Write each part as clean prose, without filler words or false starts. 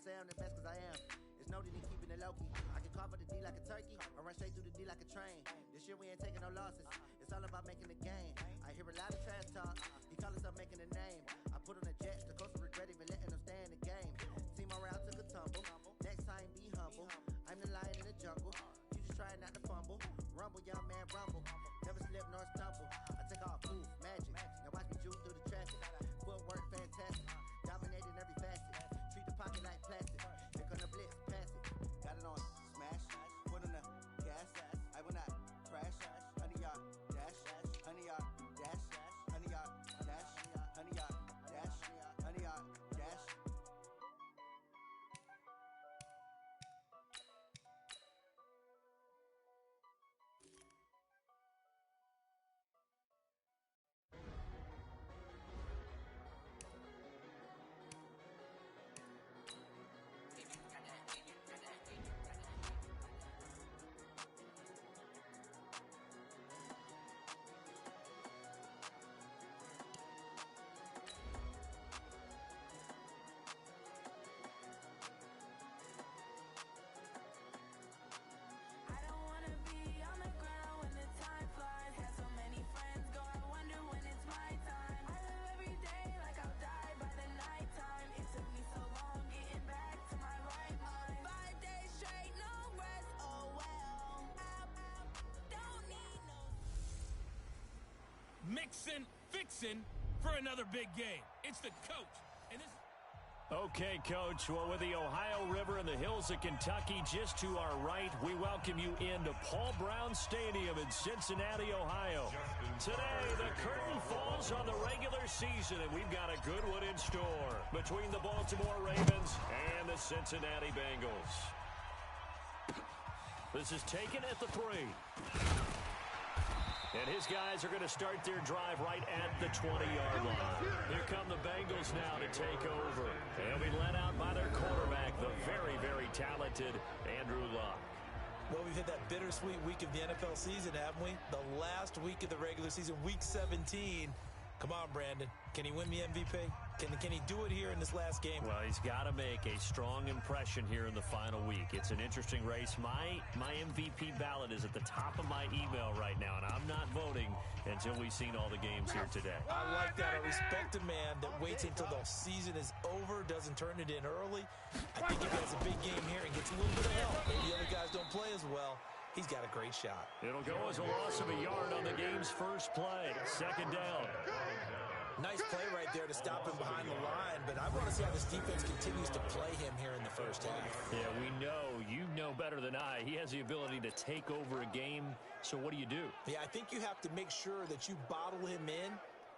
say I'm the best cause I am. It's noted in keeping it low-key. I can carve up the D like a turkey, or run straight through the D like a train. This year we ain't taking no losses. It's all about making the game. I hear a lot of trash talk. He call himself making a name. I put on the Jets, the coast of regret even letting them stay in the game. Team morale took a tumble. Next time be humble. I'm the lion in the jungle. You just trying not to fumble. Rumble, young man, rumble. Never slip nor stumble. I take off, poof, magic. Now watch me juke through the traffic. Footwork fantastic. Dominating every facet. Treat the pocket like plastic. Here come the blitz, pass it. Got it on smash. Put on the gas. I will not crash. 100-yard dash. 100-yard dash. 100-yard dash. 100-yard dash. 100-yard dash. Mixin', fixin' for another big game. It's the coach. And this... Okay, Coach. Well, with the Ohio River and the hills of Kentucky just to our right, we welcome you into Paul Brown Stadium in Cincinnati, Ohio. Today, the curtain falls on the regular season, and we've got a good one in store between the Baltimore Ravens and the Cincinnati Bengals. This is taken at the 3. And his guys are going to start their drive right at the 20-yard line. Here come the Bengals now to take over. They'll be led out by their quarterback, the very, very talented Andrew Luck. Well, we've hit that bittersweet week of the NFL season, haven't we? The last week of the regular season, week 17. Come on, Brandon. Can he win the MVP? Can he do it here in this last game? Well, he's got to make a strong impression here in the final week. It's an interesting race. My MVP ballot is at the top of my email right now, and I'm not voting until we've seen all the games here today. I like that. I respect a man that waits until the season is over, doesn't turn it in early. I think if he has a big game here and gets a little bit of help, maybe the other guys don't play as well, he's got a great shot. It'll go as a loss of a yard on the game's first play. Second down. Nice play right there to stop him behind the line, but I want to see how this defense continues to play him here in the first half. Yeah, we know. You know better than I. He has the ability to take over a game, so what do you do? Yeah, I think you have to make sure that you bottle him in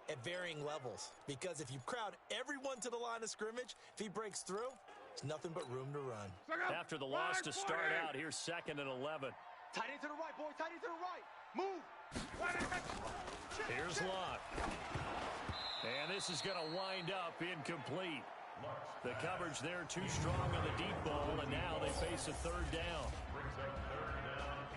at varying levels, because if you crowd everyone to the line of scrimmage, if he breaks through, there's nothing but room to run. After the loss to start out, here's 2nd and 11. Tight end to the right, boy. Tight end to the right. Move. Here's Luck. And this is going to wind up incomplete. The coverage there too strong on the deep ball, and now they face a 3rd down.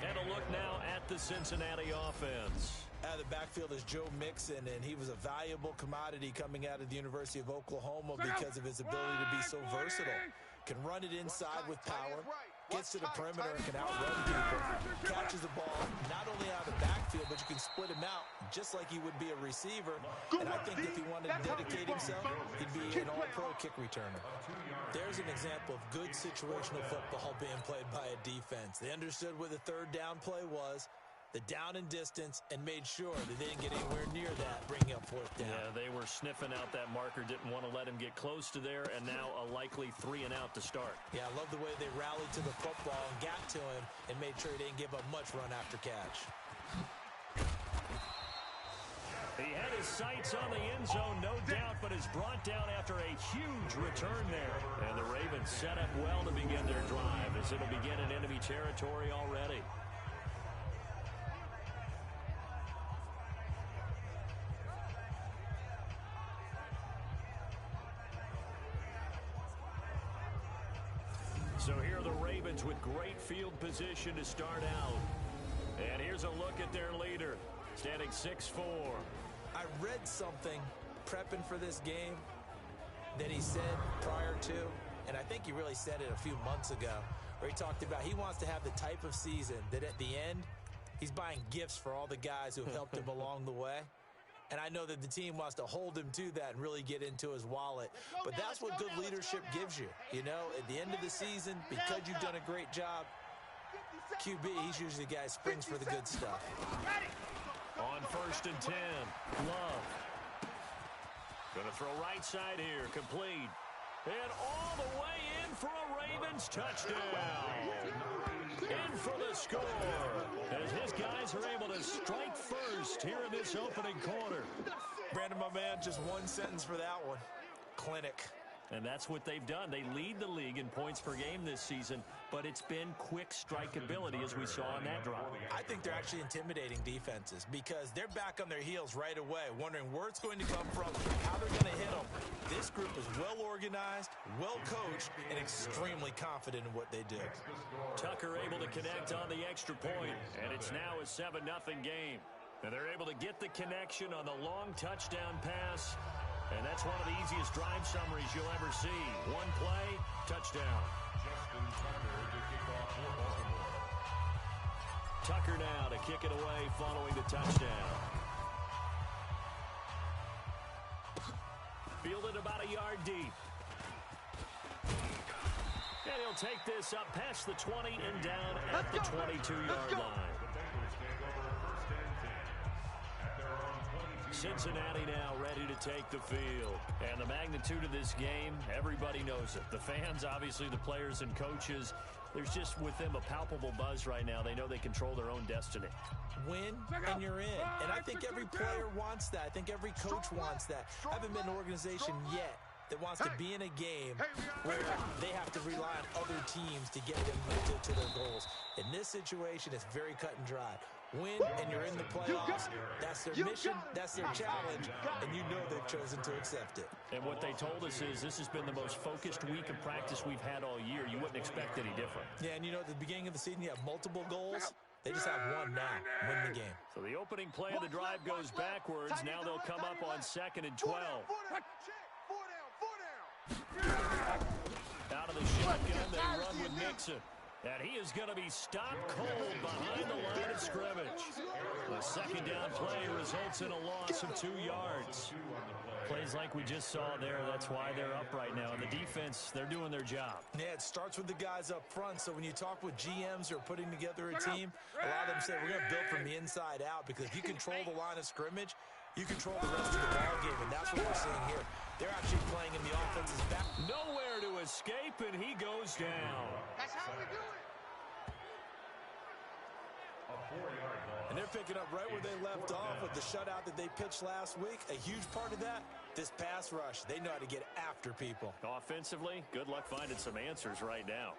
And a look now at the Cincinnati offense. Out of the backfield is Joe Mixon, and he was a valuable commodity coming out of the University of Oklahoma because of his ability to be so versatile. Can run it inside with power, gets to the perimeter and can outrun people, catches the ball not only out of the backfield, but you can split him out just like he would be a receiver. And I think if he wanted to dedicate himself, he'd be an all-pro kick returner. There's an example of good situational football being played by a defense. They understood what the 3rd down play was, the down and distance, and made sure that they didn't get anywhere near that, bringing up 4th down. Yeah, they were sniffing out that marker, didn't want to let him get close to there, and now a likely 3 and out to start. Yeah, I love the way they rallied to the football and got to him and made sure he didn't give up much run after catch. He had his sights on the end zone, no doubt, but is brought down after a huge return there. And the Ravens set up well to begin their drive, as it'll begin in enemy territory already. So here are the Ravens with great field position to start out. And here's a look at their leader, standing 6'4". I read something prepping for this game that he said prior to, and I think he really said it a few months ago, where he talked about he wants to have the type of season that at the end, he's buying gifts for all the guys who have helped him along the way. And I know that the team wants to hold him to that and really get into his wallet. But that's what good leadership gives you. You know, at the end of the season, because you've done a great job, QB, he's usually the guy who springs for the good stuff. On 1st and 10, Love. Going to throw right side here, complete. And all the way in for a Ravens touchdown. In for the score, as his guys are able to strike first here in this opening quarter. Brandon, my man, just one sentence for that one. Clinic. And that's what they've done. They lead the league in points per game this season, but it's been quick strikeability as we saw on that drive. I think they're actually intimidating defenses because they're back on their heels right away, wondering where it's going to come from, how they're going to hit them. This group is well organized, well coached, and extremely confident in what they do. Tucker able to connect on the extra point, and it's now a 7-0 game. And they're able to get the connection on the long touchdown pass. And that's one of the easiest drive summaries you'll ever see. One play, touchdown. Tucker now to kick it away following the touchdown. Fielded about a yard deep. And he'll take this up past the 20 and down at the 22-yard line. Cincinnati now ready to take the field. And the magnitude of this game, everybody knows it. The fans, obviously the players and coaches, there's just with them a palpable buzz right now. They know they control their own destiny. Win, and you're in. And I think every player wants that. I think every coach wants that. I haven't been an organization yet that wants to be in a game where they have to rely on other teams to get them to their goals. In this situation, it's very cut and dry. Win, and you're in the playoffs. That's their mission, that's their challenge, and you know they've chosen to accept it. And what they told us is this has been the most focused week of practice we've had all year. You wouldn't expect any different. Yeah, and you know, at the beginning of the season, you have multiple goals. They just have one now, win the game. So the opening play of the drive goes backwards. Now they'll come up on 2nd and 12. Out of the shotgun, they run with Mixon. And he is going to be stopped cold behind the line of scrimmage. The second down play results in a loss of 2 yards. Plays like we just saw there, that's why they're up right now. And the defense, they're doing their job. Yeah, it starts with the guys up front. So when you talk with GMs who are putting together a team, a lot of them say we're going to build from the inside out, because if you control the line of scrimmage, you control the rest of the ball game, and that's what we're seeing here. They're actually playing in the offense's back. Nowhere to escape, and he goes down. That's how we do it. And they're picking up right where they left off with the shutout that they pitched last week. A huge part of that, this pass rush. They know how to get after people. Offensively, good luck finding some answers right now.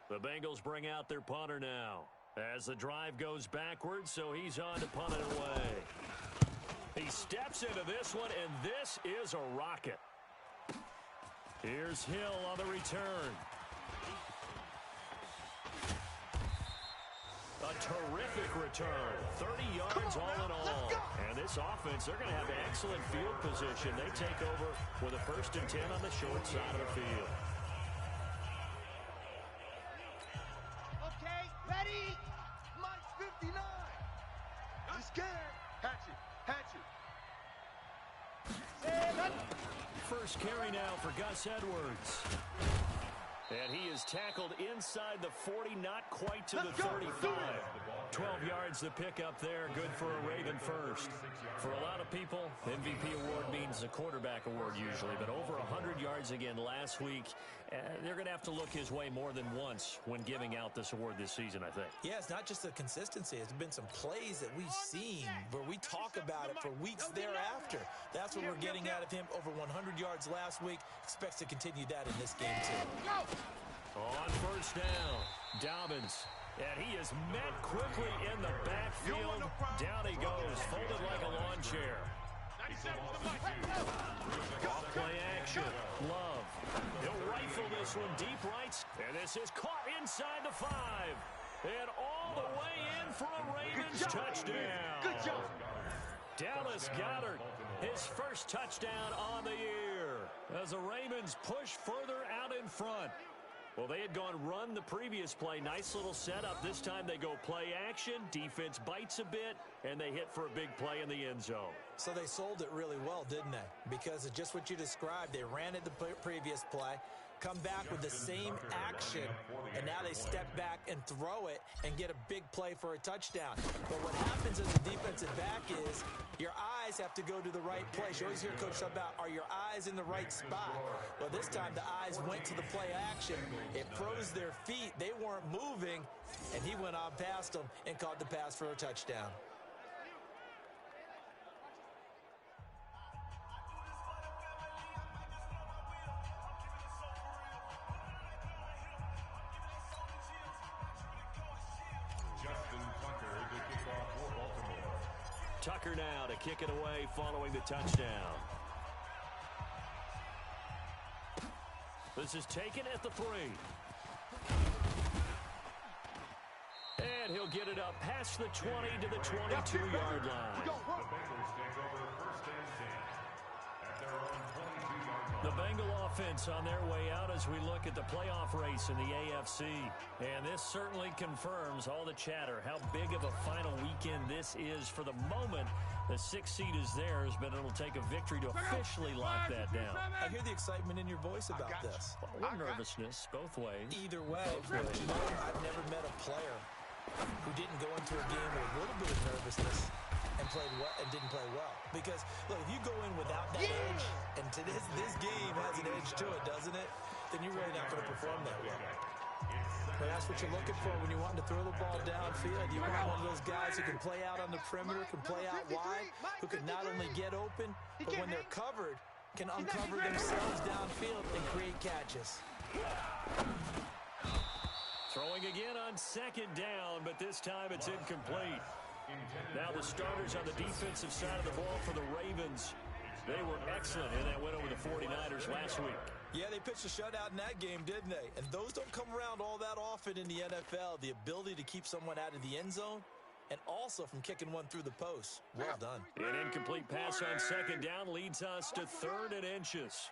The Bengals bring out their punter now as the drive goes backwards, so he's on to punt it away. He steps into this one, and this is a rocket. Here's Hill on the return. A terrific return. 30 yards all in all. And this offense, they're going to have excellent field position. They take over with a 1st and 10 on the short side of the field. Okay, ready? Mike's 59. I'm scared. Hatchet, hatchet. First carry now for Gus Edwards. And he is tackled inside the 40, not quite to the 35. 12 yards the pickup there, good for a Raven first. For a lot of people, MVP award means the quarterback award usually, but over 100 yards again last week. They're going to have to look his way more than once when giving out this award this season, I think. Yeah, it's not just the consistency. It's been some plays that we've seen where we talk about it for weeks thereafter. That's what we're getting out of him. Over 100 yards last week. Expects to continue that in this game, too. On first down, Dobbins. And he is met quickly in the backfield. Down he goes, folded like a lawn chair. Off play action. Love. He'll rifle this one deep right. And this is caught inside the 5. And all the way in for a Ravens touchdown. Good job. Dallas Goedert, his first touchdown on the year. as the Ravens push further out in front. Well, they had gone run the previous play. Nice little setup. This time they go play action. Defense bites a bit, and they hit for a big play in the end zone. So they sold it really well, didn't they? Because of just what you described. They ran it the previous play, come back with the same action, and now they step back and throw it and get a big play for a touchdown. But what happens as a defensive back is your eyes have to go to the right place. You always hear Coach talk about, are your eyes in the right spot? Well, this time the eyes went to the play action. It froze their feet. They weren't moving, and he went on past them and caught the pass for a touchdown. Tucker now to kick it away following the touchdown. This is taken at the 3. And he'll get it up past the 20 to the 22-yard line. The Bengal offense on their way out as we look at the playoff race in the AFC. And this certainly confirms all the chatter, how big of a final weekend this is. For the moment, the 6th seed is theirs, but it'll take a victory to officially lock that down. I hear the excitement in your voice about this. A little nervousness both ways. Either way, but you know, I've never met a player who didn't go into a game with a little bit of nervousness and played well and didn't play well. Because look, if you go in without that edge, and to this game has an edge to it, doesn't it? Then you're really not going to perform that well. But that's what you're looking for when you want to throw the ball downfield. You want one of those guys who can play out on the perimeter, can play out wide, who can not only get open, but when they're covered, can uncover themselves downfield and create catches. Throwing again on 2nd down, but this time it's incomplete. Now the starters on the defensive side of the ball for the Ravens. They were excellent in that win over the 49ers last week. Yeah, they pitched a shutout in that game, didn't they? And those don't come around all that often in the NFL. The ability to keep someone out of the end zone and also from kicking one through the post. Well done. An incomplete pass on 2nd down leads us to 3rd and inches.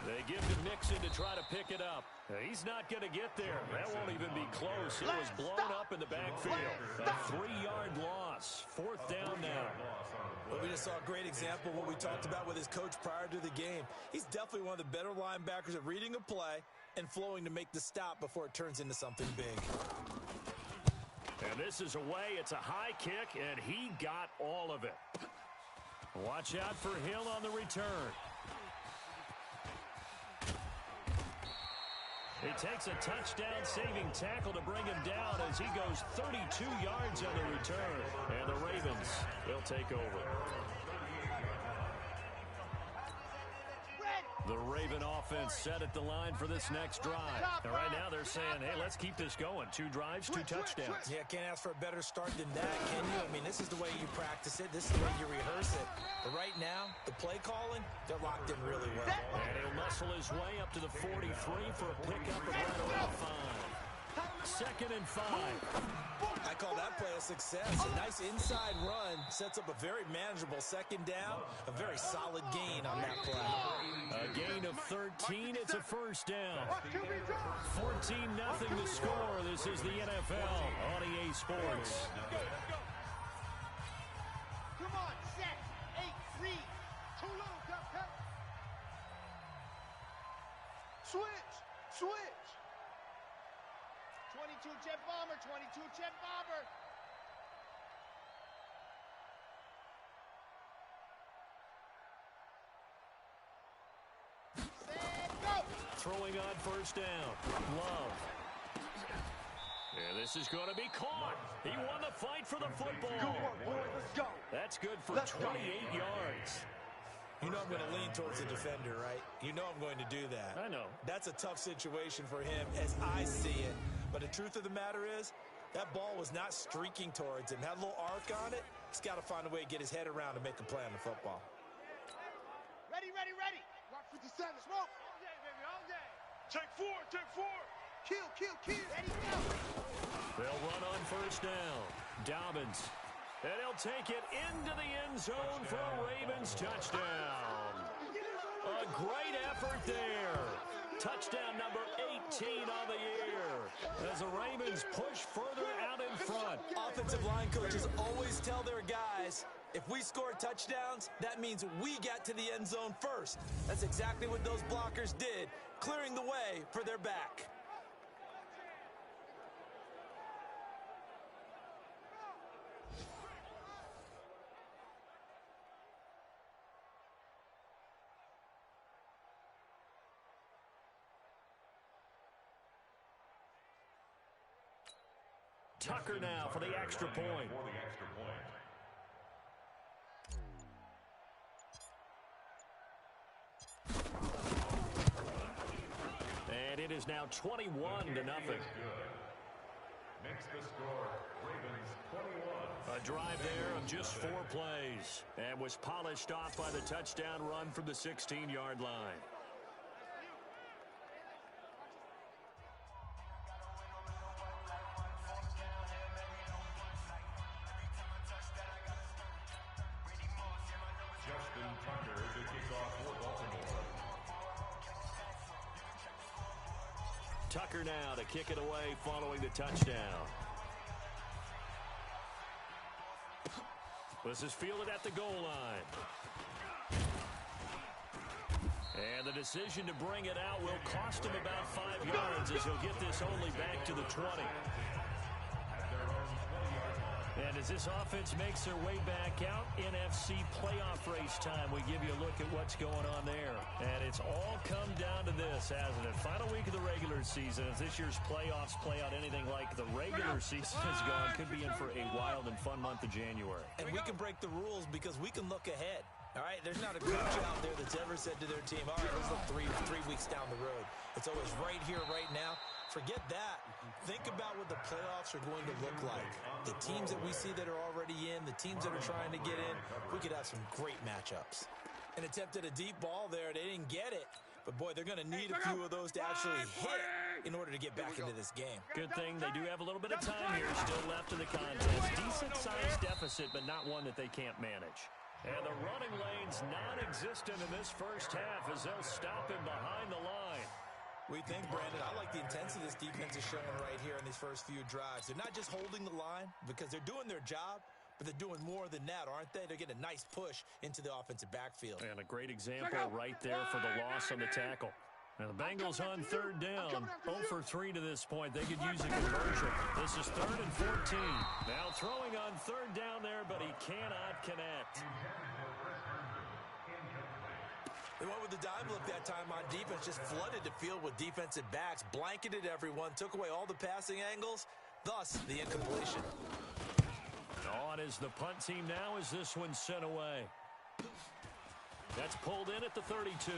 They give to Mixon to try to pick it up. He's not going to get there. That won't even be close. It was blown up in the backfield. A 3-yard loss. 4th down now. Well, we just saw a great example of what we talked about with his coach prior to the game. He's definitely one of the better linebackers at reading a play and flowing to make the stop before it turns into something big. And this is away. It's a high kick, and he got all of it. Watch out for Hill on the return. He takes a touchdown-saving tackle to bring him down as he goes 32 yards on the return. And the Ravens will take over. The Raven offense set at the line for this next drive. And right now they're saying, hey, let's keep this going. 2 drives, 2 touchdowns. Yeah, can't ask for a better start than that, can you? I mean, this is the way you practice it. This is the way you rehearse it. But right now, the play calling, they're locked in really well. And he'll muscle his way up to the 43 for a pickup of right around 5. 2nd and 5. I call that play a success. A nice inside run sets up a very manageable 2nd down. A very solid gain on that play. A gain of 13. It's a 1st down. 14-0 to score. This is the NFL on EA Sports. Come on, set, 8, 3, too low, cut. Switch. 22 jet bomber, 22 jet bomber. Set, go. Throwing on 1st down. Love. And this is going to be caught. He won the fight for the football. Good work, boy. Let's go. That's good for 28 yards. You know I'm going to lean towards the defender, right? You know I'm going to do that. I know. That's a tough situation for him as I see it. But the truth of the matter is, that ball was not streaking towards him. Had a little arc on it. He's got to find a way to get his head around and make a play on the football. Ready. Rock 57. Smoke. All day, baby, all day. Take 4. Kill. Ready, go. They'll run on 1st down. Dobbins And he'll take it into the end zone for a Ravens touchdown. A great effort there. Touchdown number 18 on the year as the Ravens push further out in front. Offensive line coaches always tell their guys, if we score touchdowns, that means we get to the end zone first. That's exactly what those blockers did, clearing the way for their back. Tucker now for the extra point. And it is now 21-0. Makes the score, Ravens 21. A drive there of just 4 plays and was polished off by the touchdown run from the 16-yard line. Tucker now to kick it away following the touchdown. This is fielded at the goal line. And the decision to bring it out will cost him about 5 yards as he'll get this only back to the 20. And as this offense makes their way back out, NFC playoff race time, we give you a look at what's going on there. And it's all come down to this, hasn't it? Final week of the regular season. As this year's playoffs play out anything like the regular season has gone, could be in for a wild and fun month of January. And we can break the rules because we can look ahead. All right, there's not a coach out there that's ever said to their team, all right, let's look three weeks down the road. It's always right here, right now. Forget that. Think about what the playoffs are going to look like. The teams that we see that are already in, the teams that are trying to get in, we could have some great matchups. An attempt at a deep ball there. They didn't get it. But, boy, they're going to need a few of those to actually hit in order to get back into this game. Good thing they do have a little bit of time here still left in the contest. Decent-sized deficit, but not one that they can't manage. And the running lane's non-existent in this first half as they'll stop him behind the line. We think, Brandon, I like the intensity this defense is showing right here in these first few drives. They're not just holding the line because they're doing their job, but they're doing more than that, aren't they? They're getting a nice push into the offensive backfield. And a great example right there for the loss on the tackle. Now the Bengals on third down, 0 for 3 to this point. They could use a conversion. This is 3rd and 14. Now throwing on third down there, but he cannot connect. They went with the dime look that time on defense, just flooded the field with defensive backs, blanketed everyone, took away all the passing angles, thus the incompletion. On is the punt team now as this one's sent away. That's pulled in at the 32.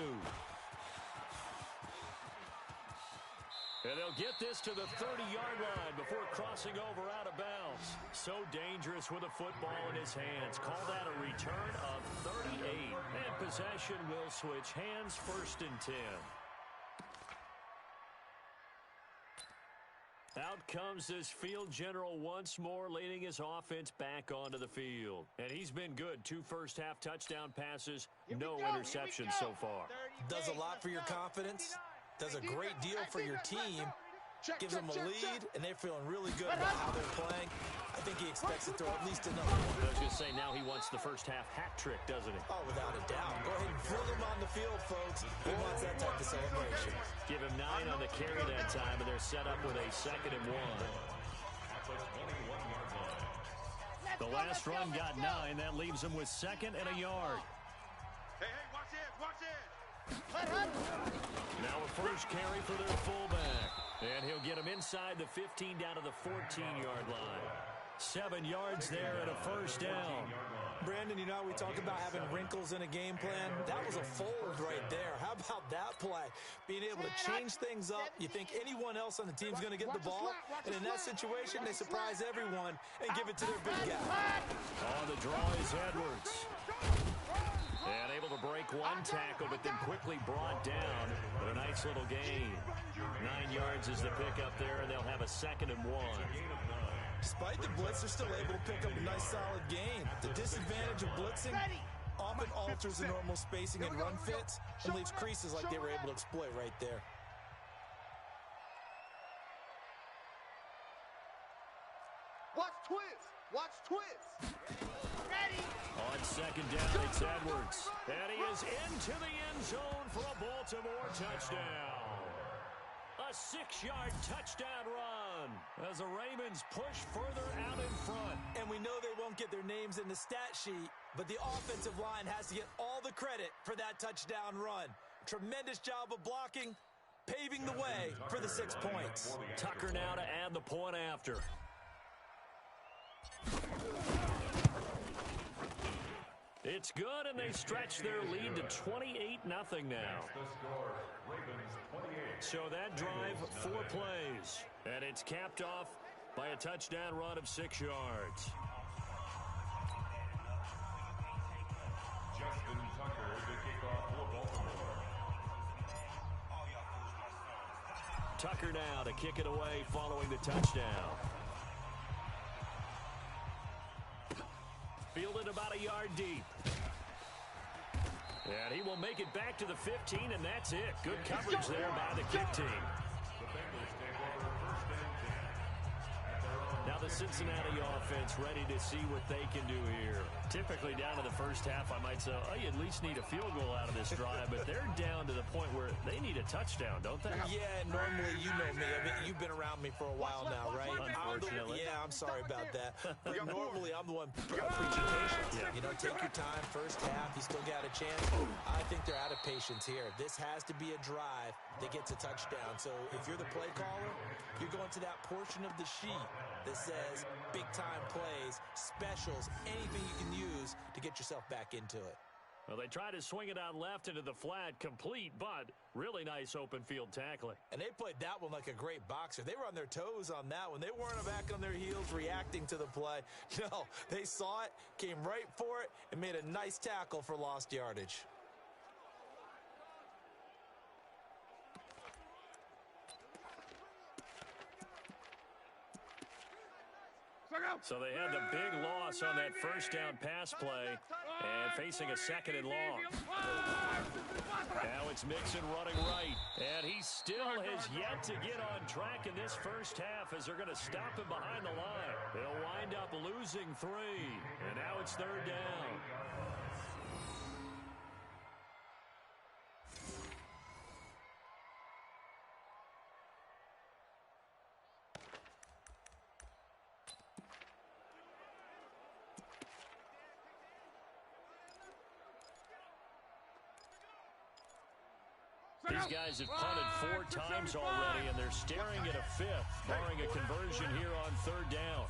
And they'll get this to the 30-yard line before crossing over out of bounds. So dangerous with a football in his hands. Call that a return of 38. And possession will switch hands, 1st and 10. Out comes this field general once more, leading his offense back onto the field. And he's been good. 2 first-half touchdown passes, no interceptions so far. Does a lot for your confidence. Does a great deal for your team, gives them a lead, and they're feeling really good about how they're playing. I think he expects to throw at least another one. I was going to say, now he wants the first-half hat trick, doesn't he? Oh, without a doubt. Go ahead and fill him on the field, folks. He wants that type of celebration. Give him 9 on the carry that time, and they're set up with a 2nd and 1. The last run got 9. That leaves him with 2nd and a yard. Hey, watch it, watch it. Now a first carry for their fullback. And he'll get him inside the 15 down to the 14-yard line. 7 yards there and a first down. Brandon, you know, we talk about having wrinkles in a game plan. That was a fold right there. How about that play? Being able to change things up. You think anyone else on the team's going to get the ball. And in that situation, they surprise everyone and give it to their big guy. On the draw is Edwards. And able to break one tackle, but then quickly brought down. But a nice little gain. 9 yards is the pickup there, and they'll have a 2nd and 1. Despite the blitz, they're still able to pick up a nice solid gain. The disadvantage of blitzing often alters the normal spacing and run fits and leaves creases like they were able to exploit right there. Watch twist. Watch twist. Ready. On second down, it's Edwards. And he is into the end zone for a Baltimore touchdown. A 6-yard touchdown run as the Ravens push further out in front. And we know they won't get their names in the stat sheet, but the offensive line has to get all the credit for that touchdown run. Tremendous job of blocking, paving the way for the 6 points. Tucker now to add the point after. It's good, and they stretch their lead to 28-0 now. So that drive, 4 plays, and it's capped off by a touchdown run of 6 yards. Justin Tucker to kick off for Baltimore. Tucker now to kick it away following the touchdown. Fielded about a yard deep. And he will make it back to the 15, and that's it. Good coverage there by the kick team. Now the Cincinnati offense ready to see what they can do here. Typically down to the first half, I might say, oh, you at least need a field goal out of this drive, but they're down to the point where they need a touchdown, don't they? Yeah, normally, you know me. I mean, you've been around me for a while now, right? Unfortunately. I'm sorry about that. But normally, I'm the one preaching patience. Yeah. You know, take your time. First half, you still got a chance. I think they're out of patience here. This has to be a drive that gets a touchdown. So if you're the play caller, you're going to that portion of the sheet that says big-time plays, specials, anything you can use to get yourself back into it. Well, they try to swing it out left into the flat, complete, but really nice open field tackling. And they played that one like a great boxer. They were on their toes on that one. They weren't back on their heels reacting to the play. No, they saw it, came right for it, and made a nice tackle for lost yardage. So they had the big loss on that first down pass play and facing a second and long. Now it's Mixon running right, and he still has yet to get on track in this first half as they're going to stop him behind the line. They'll wind up losing 3, and now it's third down. These guys have punted 4 times already, and they're staring at a 5th, barring a conversion here on third down.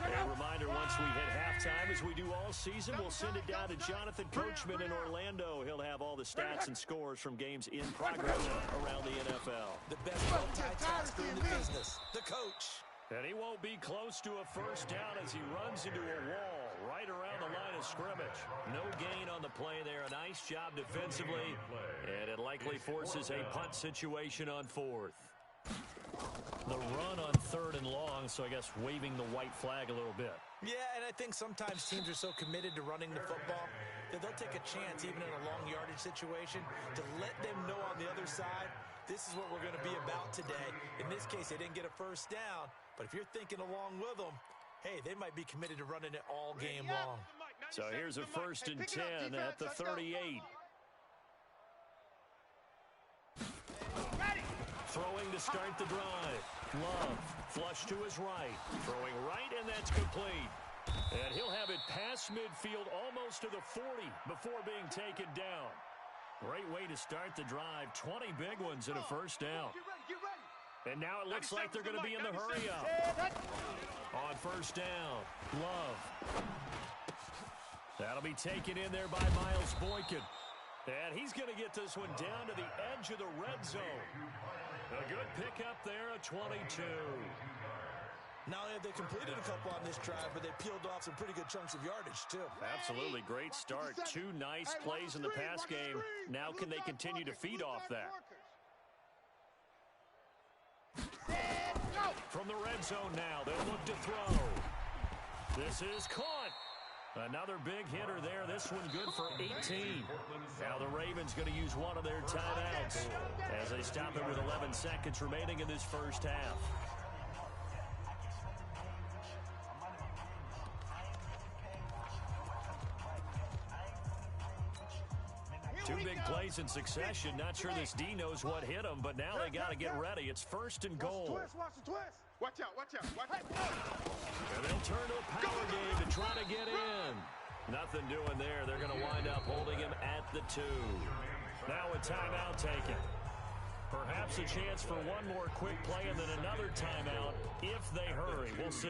A reminder, once we hit halftime, as we do all season, we'll send it down to Jonathan Coachman in Orlando. He'll have all the stats and scores from games in progress around the NFL. The best multitasker in the business, the coach. And he won't be close to a first down as he runs into a wall right around the line of scrimmage. No gain on the play there. A nice job defensively, and it likely forces a punt situation on 4th. The run on 3rd and long, so I guess waving the white flag a little bit. Yeah, and I think sometimes teams are so committed to running the football that they'll take a chance, even in a long yardage situation, to let them know on the other side, this is what we're going to be about today. In this case, they didn't get a first down, but if you're thinking along with them, hey, they might be committed to running it all game long. So here's a 1st and 10 at the 38. Throwing to start the drive. Love, flush to his right. Throwing right, and that's complete. And he'll have it past midfield almost to the 40 before being taken down. Great way to start the drive. 20 big ones in a first down. And now it looks like they're going to be in the hurry up. On first down, Love. That'll be taken in there by Miles Boykin. And he's going to get this one down to the edge of the red zone. A good pickup there, a 22. Not only have they completed a couple on this drive, but they peeled off some pretty good chunks of yardage, too. Absolutely great start. Two nice plays in the pass game. Now can they continue to feed off that? From the red zone now, they'll look to throw. This is caught. Another big hitter there. This one good for 18. Now the Ravens going to use one of their timeouts as they stop it with 11 seconds remaining in this first half. Two big plays in succession. Not sure this D knows what hit him, but now they got to get ready. It's first and goal. Watch the twist. Watch out. And they'll turn to a power game to try to get in. Nothing doing there. They're going to wind up holding him at the 2. Now a timeout taken. Perhaps a chance for one more quick play and then another timeout if they hurry. We'll see.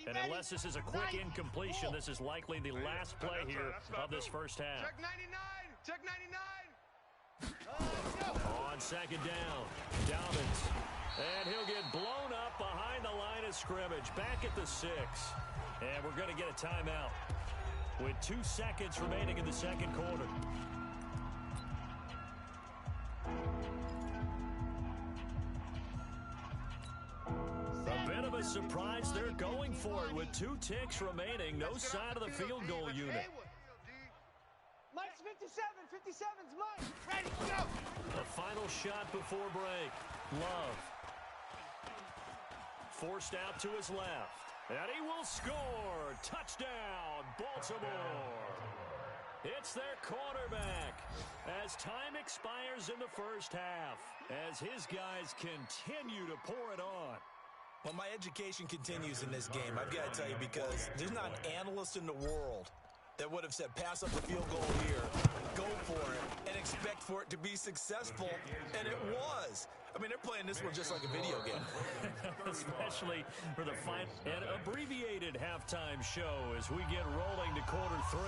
And unless this is a quick incompletion, this is likely the last play here of this first half. Check 99. Check 99. On second down, Dobbins. And he'll get blown up behind the line of scrimmage. Back at the 6. And we're going to get a timeout with 2 seconds remaining in the second quarter. A bit of a surprise. They're going for it with 2 ticks remaining. No sign of the field goal unit. Mike's 57. 57's Mike. Ready, go. The final shot before break. Love. Forced out to his left. And he will score. Touchdown, Baltimore. It's their quarterback as time expires in the first half, as his guys continue to pour it on. Well, my education continues in this game, I've got to tell you, because there's not an analyst in the world that would have said pass up the field goal here, go for it, and expect for it to be successful, and it was. I mean, they're playing this one just like a video game. Especially for the final and abbreviated halftime show as we get rolling to quarter 3.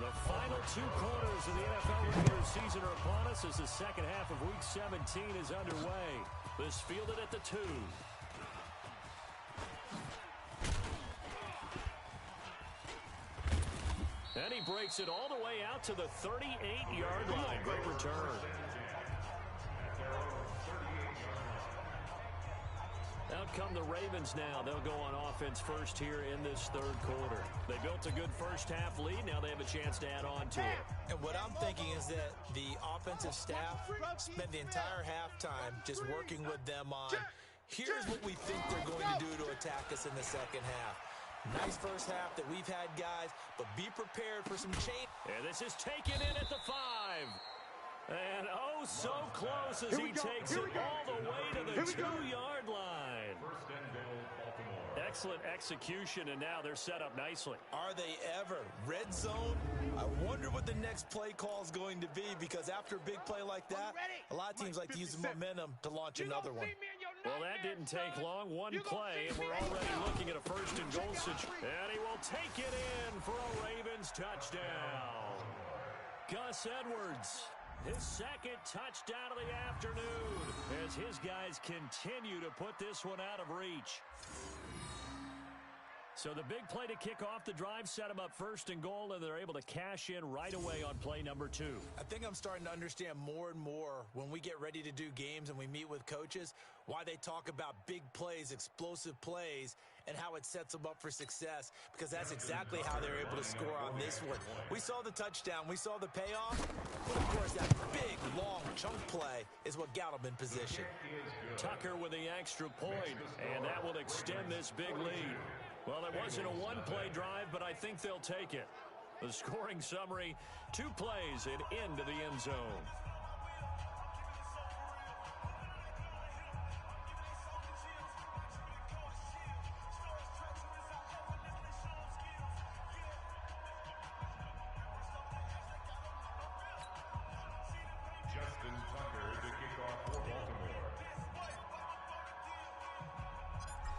The final 2 quarters of the NFL regular season are upon us as the second half of Week 17 is underway. This fielded at the 2. And he breaks it all the way out to the 38-yard line. Great return. Out come the Ravens now. They'll go on offense first here in this third quarter. They built a good first half lead. Now they have a chance to add on to it. And what I'm thinking is that the offensive staff spent the entire halftime just working with them on, here's what we think they're going to do to attack us in the second half. Nice first half that we've had, guys, but be prepared for some change. And this is taken in at the 5. And oh, so close as he takes it all the way to the 2-yard line. First and goal, Baltimore. Excellent execution, and now they're set up nicely. Are they ever? Red zone? I wonder what the next play call is going to be, because after a big play like that, a lot of teams like to use the momentum to launch another one. Well, that didn't take long. One play, and we're already looking at a first and goal situation. And he will take it in for a Ravens touchdown. Gus Edwards, his second touchdown of the afternoon, as his guys continue to put this one out of reach. So the big play to kick off the drive set them up first and goal, and they're able to cash in right away on play number 2. I think I'm starting to understand more and more when we get ready to do games and we meet with coaches why they talk about big plays, explosive plays, and how it sets them up for success, because that's exactly how they're able to score on this one. We saw the touchdown. We saw the payoff. But, of course, that big, long chunk play is what got them in position. Tucker with the extra point, and that will extend this big lead. Well, it wasn't a one-play drive, but I think they'll take it. The scoring summary, 2 plays and into the end zone. Justin Tucker to kick off for Baltimore.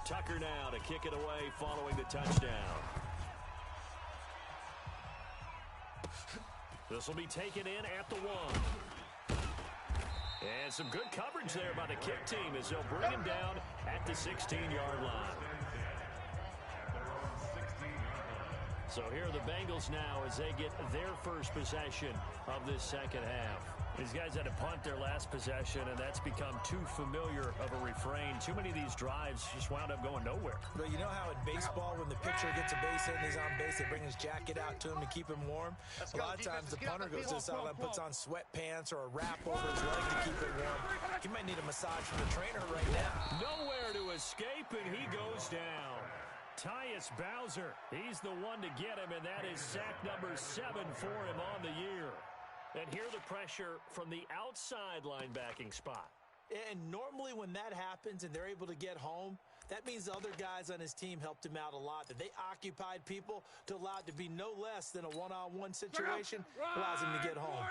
Tucker now to kick it away following the touchdown. This will be taken in at the 1. And some good coverage there by the kick team as they'll bring him down at the 16-yard line. So here are the Bengals now as they get their first possession of this second half. These guys had to punt their last possession, and that's become too familiar of a refrain. Too many of these drives just wound up going nowhere. But you know how in baseball, when the pitcher gets a base hit and he's on base, they bring his jacket out to him to keep him warm? A lot of times the punter goes to the sideline, puts on sweatpants or a wrap over his leg to keep it warm. He might need a massage from the trainer right now. Nowhere to escape, and he goes down. Tyus Bowser, he's the one to get him, and that is sack number 7 for him on the year. And here the pressure from the outside linebacking spot. And normally when that happens and they're able to get home, that means the other guys on his team helped him out a lot. That they occupied people to allow it to be no less than a one-on-one situation, allows him to get home.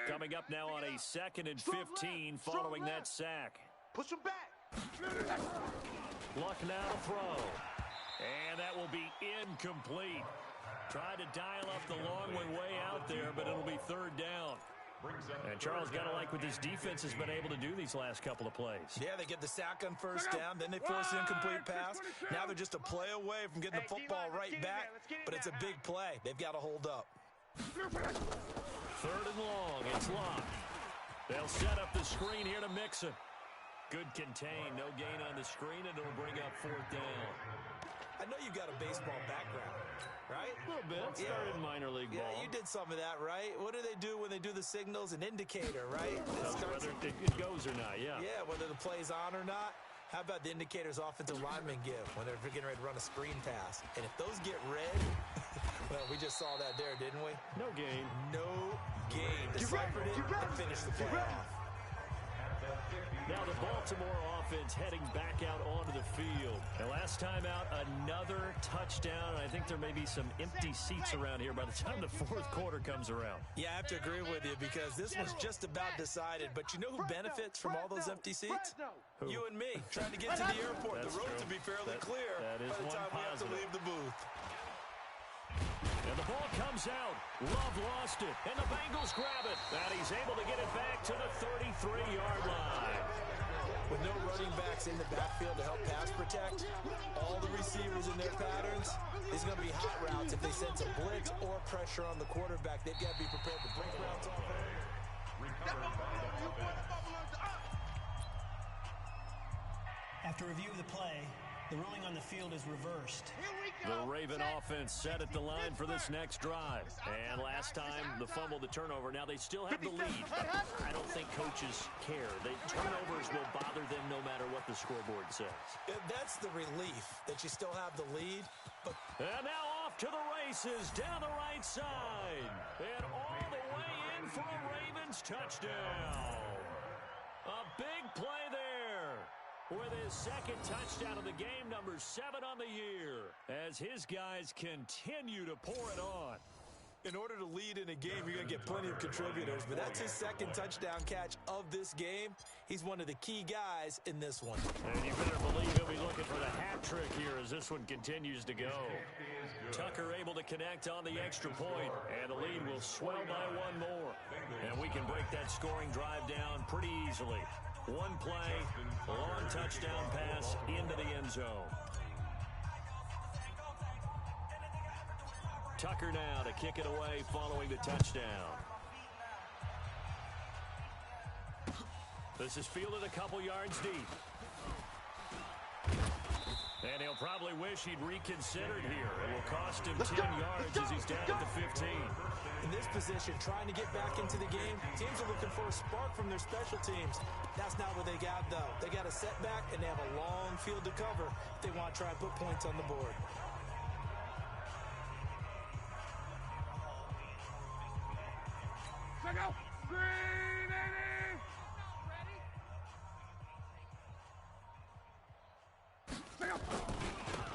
Coming up now on a 2nd and 15 following that sack. Push him back. Luck now to throw. And that will be incomplete. Tried to dial up the long one way out there, but it'll be 3rd down. And Charles got to like what this defense has been able to do these last couple of plays. Yeah, they get the sack on 1st down, then they force an incomplete pass. Now they're just a play away from getting the football right back, but it's a big play. They've got to hold up. 3rd and long, it's locked. They'll set up the screen here to Mixon. Good contain, no gain on the screen, and it'll bring up 4th down. I know you've got a baseball background, right? A little bit. Started in minor league ball. Yeah, you did some of that, right? What do they do when they do the signals? An indicator, right? Whether it goes or not, yeah. Yeah, whether the play's on or not. How about the indicators offensive linemen give when they're getting ready to run a screen pass? And if those get red, well, we just saw that there, didn't we? No gain. No gain. Deciphered it and finished the play off. Now the Baltimore offense heading back out onto the field. And last time out, another touchdown. I think there may be some empty seats around here by the time the 4th quarter comes around. Yeah, I have to agree with you because this was just about decided. But you know who benefits from all those empty seats? Who? You and me, trying to get to the airport. That's the road true. to be fairly clear that is by the time we have to leave the booth. And the ball comes out. Love lost it. And the Bengals grab it. And he's able to get it back to the 33-yard line. With no running backs in the backfield to help pass protect, all the receivers in their patterns, there's going to be hot routes if they sense a blitz or pressure on the quarterback. They've got to be prepared to break routes off. After review of the play, the ruling on the field is reversed. The Raven offense set at the line for this next drive. And last time, the fumble, the turnover. Now they still have the lead. I don't think coaches care. Turnovers will bother them no matter what the scoreboard says. That's the relief that you still have the lead. And now off to the races down the right side. And all the way in for a Ravens touchdown. A big play there. With his 2nd touchdown of the game, number 7 on the year, as his guys continue to pour it on. In order to lead in a game, you're going to get plenty of contributors, but that's his 2nd touchdown catch of this game. He's one of the key guys in this one. And you better believe he'll be looking for the hat trick here as this one continues to go. Tucker able to connect on the extra point, and the lead will swell by 1 more. And we can break that scoring drive down pretty easily. One play, a long touchdown pass into the end zone. Tucker now to kick it away following the touchdown. This is fielded a couple yards deep. And he'll probably wish he'd reconsidered here. It will cost him 10 yards as he's down at the 15. In this position, trying to get back into the game, teams are looking for a spark from their special teams. That's not what they got, though. They got a setback, and they have a long field to cover if they want to try and put points on the board. Check out. Green,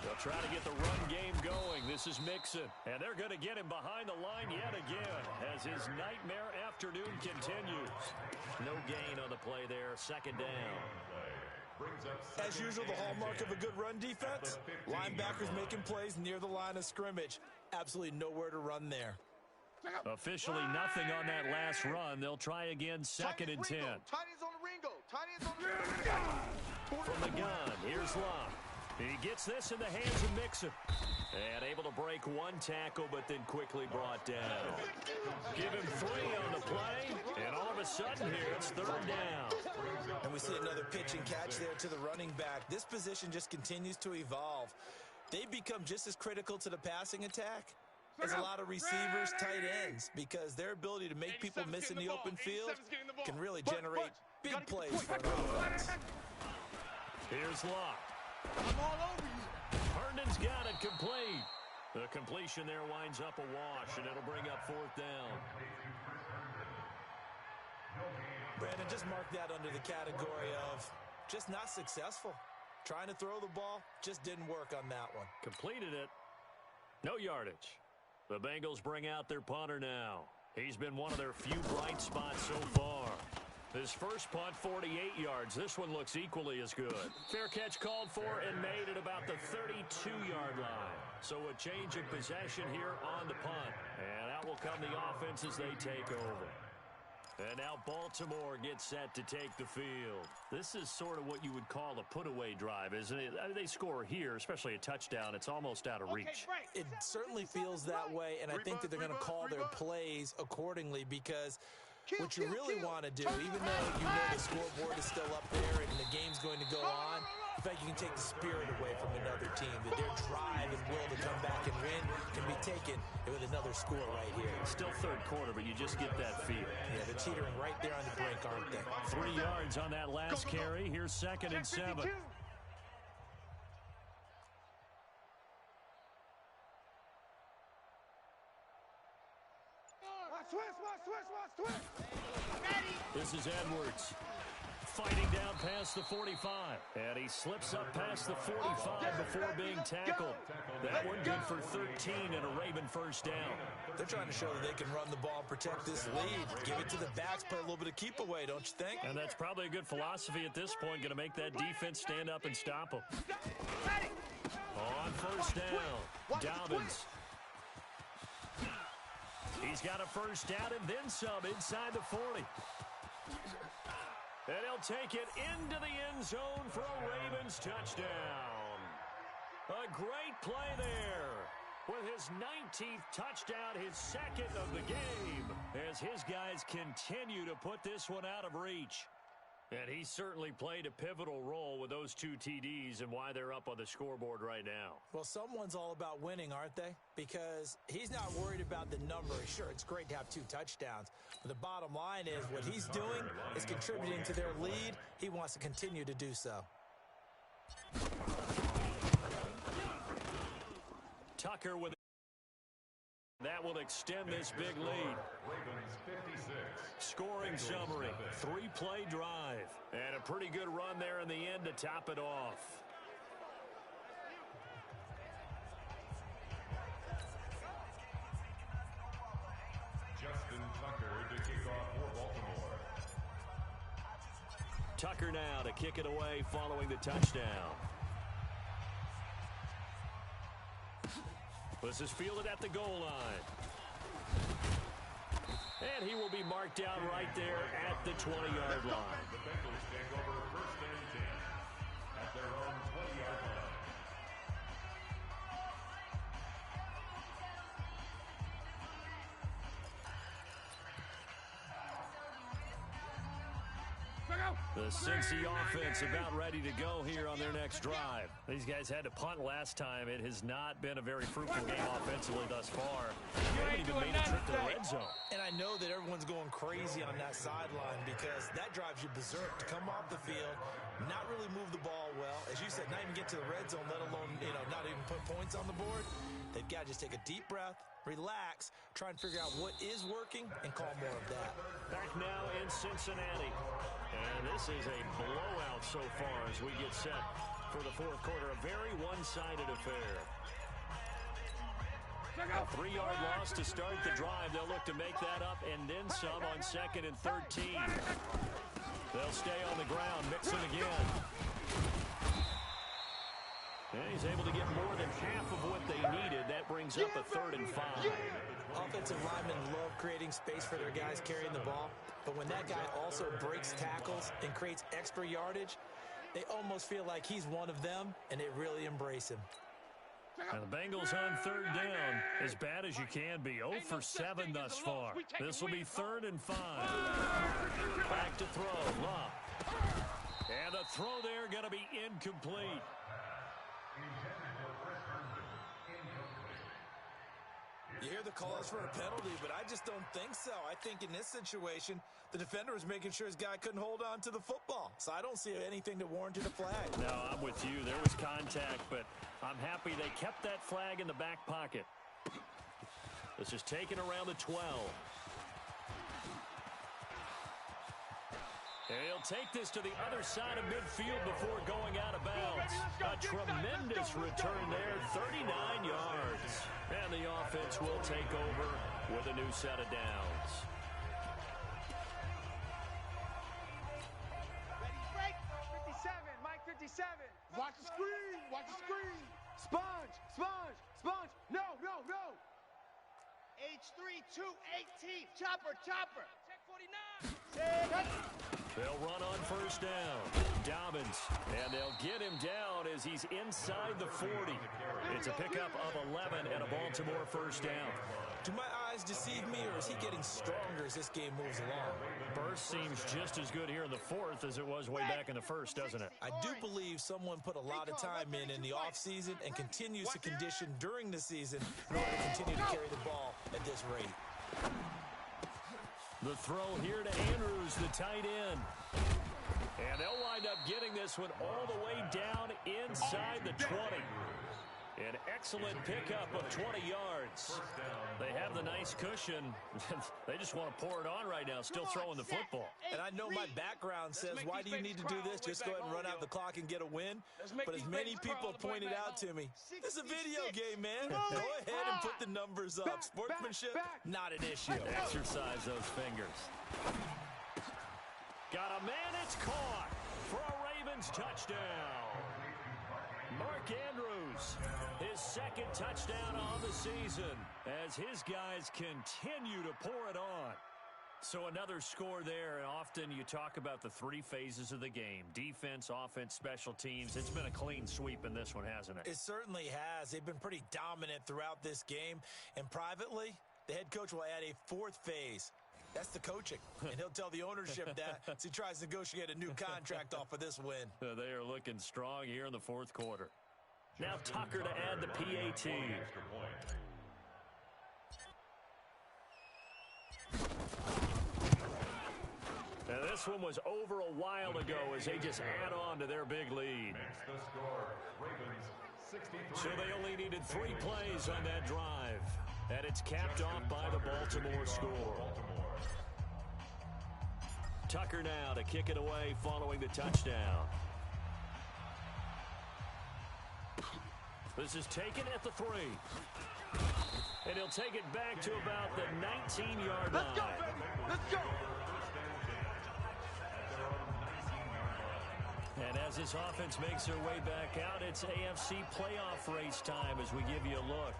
They'll try to get the run game going. This is Mixon. And they're going to get him behind the line yet again as his nightmare afternoon continues. No gain on the play there. 2nd down. As usual, the hallmark of a good run defense, linebackers making plays near the line of scrimmage. Absolutely nowhere to run there. Officially nothing on that last run. They'll try again, 2nd and 10. Tight ends on the Ringo. Tight ends on the Ringo. From the gun, here's Love. He gets this in the hands of Mixon. And able to break one tackle, but then quickly brought down. Give him 3 on the play, and all of a sudden here, it's 3rd down. And we see another pitch and catch there to the running back. This position just continues to evolve. They become just as critical to the passing attack as a lot of receivers, tight ends, because their ability to make people miss in the open field can really generate big plays for an offense. Here's Locke. I'm all over you. Herndon's got it complete. The completion there winds up a wash, and it'll bring up 4th down. Brandon, just mark that under the category of just not successful. Trying to throw the ball, just didn't work on that one. Completed it. No yardage. The Bengals bring out their punter now. He's been one of their few bright spots so far. His first punt, 48 yards. This one looks equally as good. Fair catch called for and made at about the 32-yard line. So a change of possession here on the punt. And out will come the offense as they take over. And now Baltimore gets set to take the field. This is sort of what you would call a put-away drive, isn't it? I mean, they score here, especially a touchdown. It's almost out of reach. It certainly feels that way, and I think that they're going to call their plays accordingly because what you really want to do, even though you know the scoreboard is still up there and the game's going to go on, in fact, you can take the spirit away from another team, that their drive and will to come back and win can be taken with another score right here. Still 3rd quarter, but you just get that feel. Yeah, they're teetering right there on the brink, aren't they? 3 yards on that last carry. Here's 2nd and 7. Switch. This is Edwards. Fighting down past the 45. And he slips up past the 45 before being tackled. That one good for 13 and a Raven 1st down. They're trying to show that they can run the ball, protect this lead. Give it to the backs, play a little bit of keep away, don't you think? And that's probably a good philosophy at this point. Going to make that defense stand up and stop them. On 1st down, Dobbins. He's got a 1st down and then some inside the 40. And he'll take it into the end zone for a Ravens touchdown. A great play there with his 19th touchdown, his 2nd of the game, as his guys continue to put this one out of reach. And he certainly played a pivotal role with those 2 TDs and why they're up on the scoreboard right now. Well, someone's all about winning, aren't they? Because he's not worried about the number. Sure, it's great to have 2 touchdowns. But the bottom line is what he's doing is contributing to their lead. He wants to continue to do so. Tucker with that will extend this big lead. Ravens 56. Scoring summary, 3-play drive, and a pretty good run there in the end to top it off. Justin Tucker to kick off for Baltimore. Tucker now to kick it away following the touchdown. This is fielded at the goal line. And he will be marked down right there at the 20-yard line. The Bengals take over 1st and 10 at their own 20-yard line. The Cincy offense about ready to go here on their next drive. These guys had to punt last time. It has not been a very fruitful game offensively thus far. They haven't even made a trip to the red zone. And I know that everyone's going crazy on that sideline because that drives you berserk to come off the field, not really move the ball well. As you said, not even get to the red zone, let alone, not even put points on the board. They've got to just take a deep breath, relax, try and figure out what is working, and call more of that. Back now in Cincinnati. And this is a blowout so far as we get set for the 4th quarter. A very one-sided affair. A 3-yard loss to start the drive. They'll look to make that up and then some on 2nd and 13. They'll stay on the ground. Mixon again. And he's able to get more than half of what they needed. That brings up a 3rd and 5. Offense Offensive linemen love creating space for their guys carrying the ball, but when that guy also breaks tackles and creates extra yardage, they almost feel like he's one of them, and they really embrace him. And the Bengals on third down, as bad as you can be. 0 for 7 thus far. This will be 3rd and 5. Back to throw, Love. And the throw there going to be incomplete. You hear the calls for a penalty, but I just don't think so. I think in this situation, the defender was making sure his guy couldn't hold on to the football. So I don't see anything that warranted a flag. No, I'm with you. There was contact, but I'm happy they kept that flag in the back pocket. This is taken around the 12. And he'll take this to the other side of midfield before going out of bounds. A tremendous return there, 39 yards. And the offense will take over with a new set of downs. Ready, break. 57, Mike 57. Watch the screen, watch the screen. Sponge, sponge, sponge. No, no, no. H3, 218. Chopper, chopper. Check 49. They'll run on first down. Dobbins, and they'll get him down as he's inside the 40. It's a pickup of 11 and a Baltimore first down. Do my eyes deceive me, or is he getting stronger as this game moves along? Burst seems just as good here in the 4th as it was way back in the 1st, doesn't it? I do believe someone put a lot of time in the offseason and continues to condition during the season in order to continue to carry the ball at this rate. The throw here to Andrews, the tight end. And they'll wind up getting this one all the way down inside the 20. An excellent pickup of 20 yards. They have the nice cushion. They just want to pour it on right now, still throwing the football. And I know my background says, why do you need to do this? Just go ahead and run out the clock and get a win. But as many people pointed out to me, this is a video game, man. Go ahead and put the numbers up. Sportsmanship, not an issue. Exercise those fingers. Got a man, it's caught for a Ravens touchdown. Mark Andrews, his 2nd touchdown on the season as his guys continue to pour it on. So another score there, and often you talk about the 3 phases of the game. Defense, offense, special teams. It's been a clean sweep in this one, hasn't it? It certainly has. They've been pretty dominant throughout this game. And privately, the head coach will add a 4th phase. That's the coaching. And he'll tell the ownership that as he tries to negotiate a new contract off of this win. They are looking strong here in the 4th quarter. Now Tucker to add the PAT. Now this one was over a while ago as they just add on to their big lead. So they only needed 3 plays on that drive. And it's capped off by the Baltimore score. Tucker now to kick it away following the touchdown. This is taken at the 3. And he'll take it back to about the 19-yard line. Let's go, baby. Let's go. And as this offense makes their way back out, it's AFC playoff race time as we give you a look.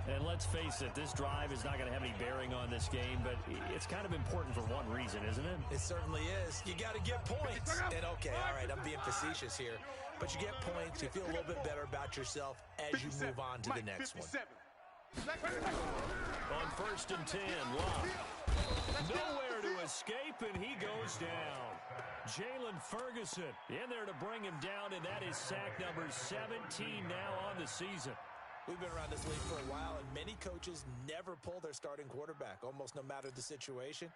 And let's face it, this drive is not going to have any bearing on this game, but it's kind of important for one reason, isn't it? It certainly is. You got to get points. And okay, all right, I'm being facetious here, but you get points, you feel a little bit better about yourself as you move on to the next one. On 1st and 10, Love. Nowhere to escape, and he goes down. Jalen Ferguson in there to bring him down, and that is sack number 17 now on the season. We've been around this league for a while, and many coaches never pull their starting quarterback, almost no matter the situation.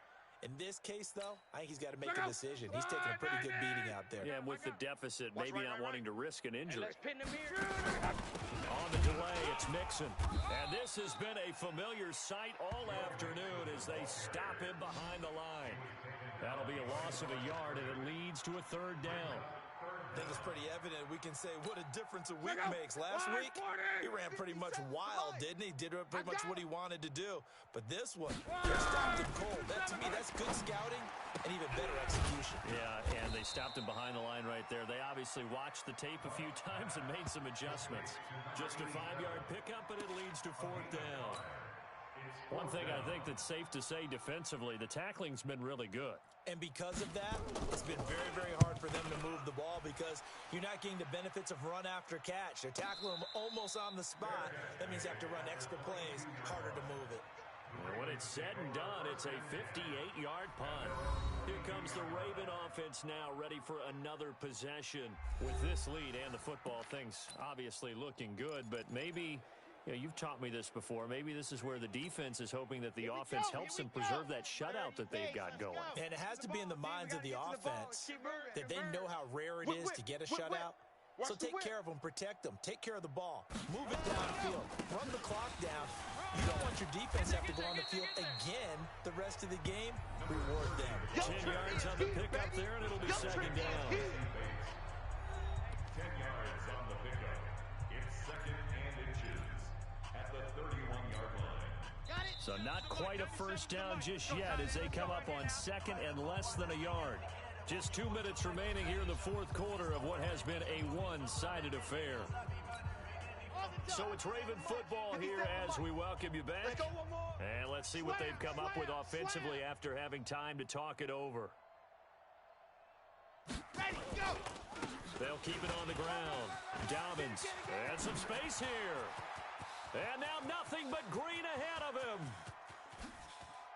In this case, though, I think he's got to make a decision. He's taking a pretty good beating out there. Yeah, and with the deficit, maybe not wanting to risk an injury. On the delay, it's Mixon. And this has been a familiar sight all afternoon as they stop him behind the line. That'll be a loss of a yard, and it leads to a 3rd down. I think it's pretty evident. We can say what a difference a week makes. Last week, he ran pretty much wild, didn't he? Did pretty much what he wanted to do. But this one, they stopped him cold. That, to me, that's good scouting and even better execution. Yeah, and they stopped him behind the line right there. They obviously watched the tape a few times and made some adjustments. Just a 5-yard pickup, but it leads to 4th down. One thing I think that's safe to say defensively, the tackling's been really good. And because of that, it's been very, very hard for them to move the ball because you're not getting the benefits of run after catch. They're tackling them almost on the spot. That means you have to run extra plays, harder to move it. And when it's said and done, it's a 58-yard punt. Here comes the Raven offense now, ready for another possession. With this lead and the football, things obviously looking good, but maybe... You know, you've taught me this before. Maybe this is where the defense is hoping that the offense helps them preserve that shutout that they've got going. And it has to be in the minds of the offense that they know how rare it is to get a shutout. So take care of them, protect them, take care of the ball, move it downfield, run the clock down. You don't want your defense to have to go on the field again the rest of the game. Reward them. 10 yards on the pickup there, and it'll be second down. 10 yards on the pickup. It's second and inches at the 31-yard line. So not quite a first down just yet as they come up on second and less than a yard. Just 2 minutes remaining here in the fourth quarter of what has been a one-sided affair. So it's Raven football here as we welcome you back. And let's see what they've come up with offensively after having time to talk it over. They'll keep it on the ground. Dobbins, and some space here. And now nothing but green ahead of him.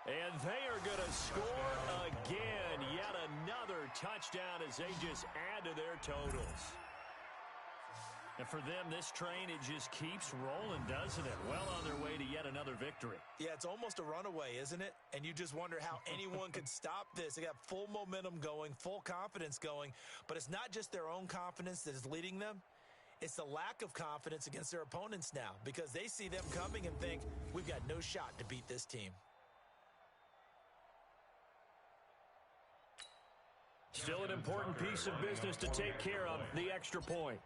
And they are going to score again. Yet another touchdown as they just add to their totals. And for them, this train, it just keeps rolling, doesn't it? Well on their way to yet another victory. Yeah, it's almost a runaway, isn't it? And you just wonder how anyone could stop this. They got full momentum going, full confidence going. But it's not just their own confidence that is leading them. It's the lack of confidence against their opponents now because they see them coming and think, we've got no shot to beat this team. Still an important piece of business to take care of, the extra point.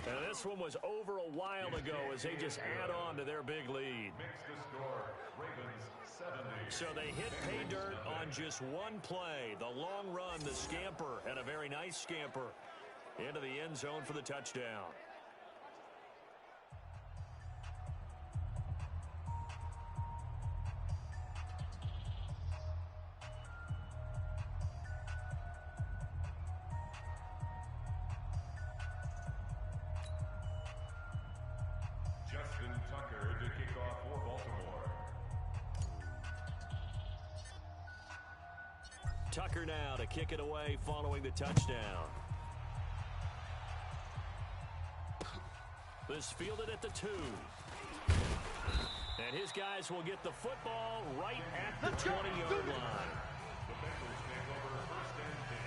And this one was over a while ago as they just add on to their big lead. Makes the score, Ravens 70. So they hit pay dirt on just one play. The long run, the scamper, and a very nice scamper into the end zone for the touchdown. Tucker to kick off for Baltimore. Tucker now to kick it away following the touchdown. This fielded at the 2. And his guys will get the football right at the 20-yard line. The Bengals take over first and 10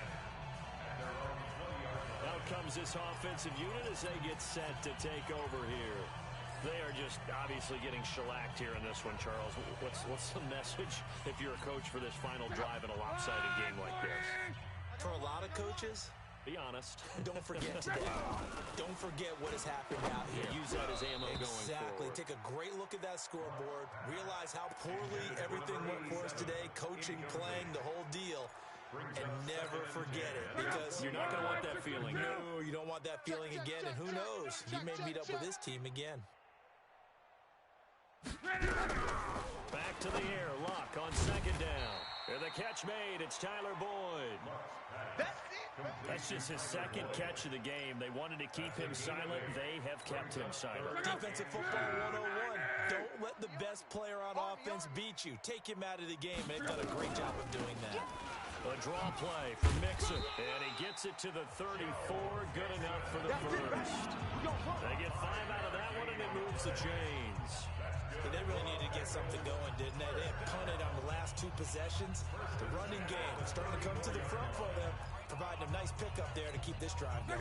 at their own 20-yard line. Out comes this offensive unit as they get set to take over here. They are just obviously getting shellacked here in this one, Charles. What's the message if you're a coach for this final drive in a lopsided game like this? For a lot of coaches, be honest. Don't forget today. Don't forget what has happened out here. Use that as ammo going forward. Exactly. Take a great look at that scoreboard. Realize how poorly everything went for us today. Coaching, playing, the whole deal. And never forget it because you're not going to want that feeling. No, you don't want that feeling again. And who knows? You may meet up with this team again. Back to the air. Luck on second down. And the catch made. It's Tyler Boyd. That's just his second catch of the game. They wanted to keep him silent. They have kept him silent. Defensive football 101. Don't let the best player on offense beat you. Take him out of the game. And they've done a great job of doing that. A draw play for Mixon. And he gets it to the 34. Good enough for the first. They get 5 out of that one, and it moves the chains. But they really needed to get something going, didn't they? They had punted on the last 2 possessions. The running game starting to come to the front for them, providing a nice pickup there to keep this drive going.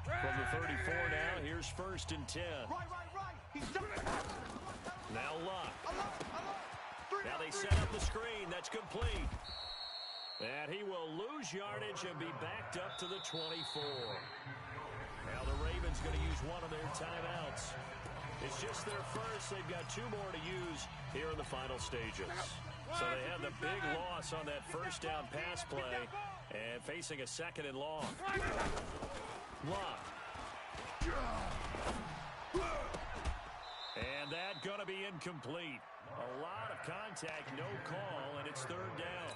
From the 34 now, here's first and 10. Now Luck. Now they set up the screen. That's complete. And he will lose yardage and be backed up to the 24. Now the Ravens going to use one of their timeouts. It's just their first. They've got 2 more to use here in the final stages. So they had the big loss on that first down pass play and facing a second and long. Luck. to be incomplete. A lot of contact, no call, and it's third down.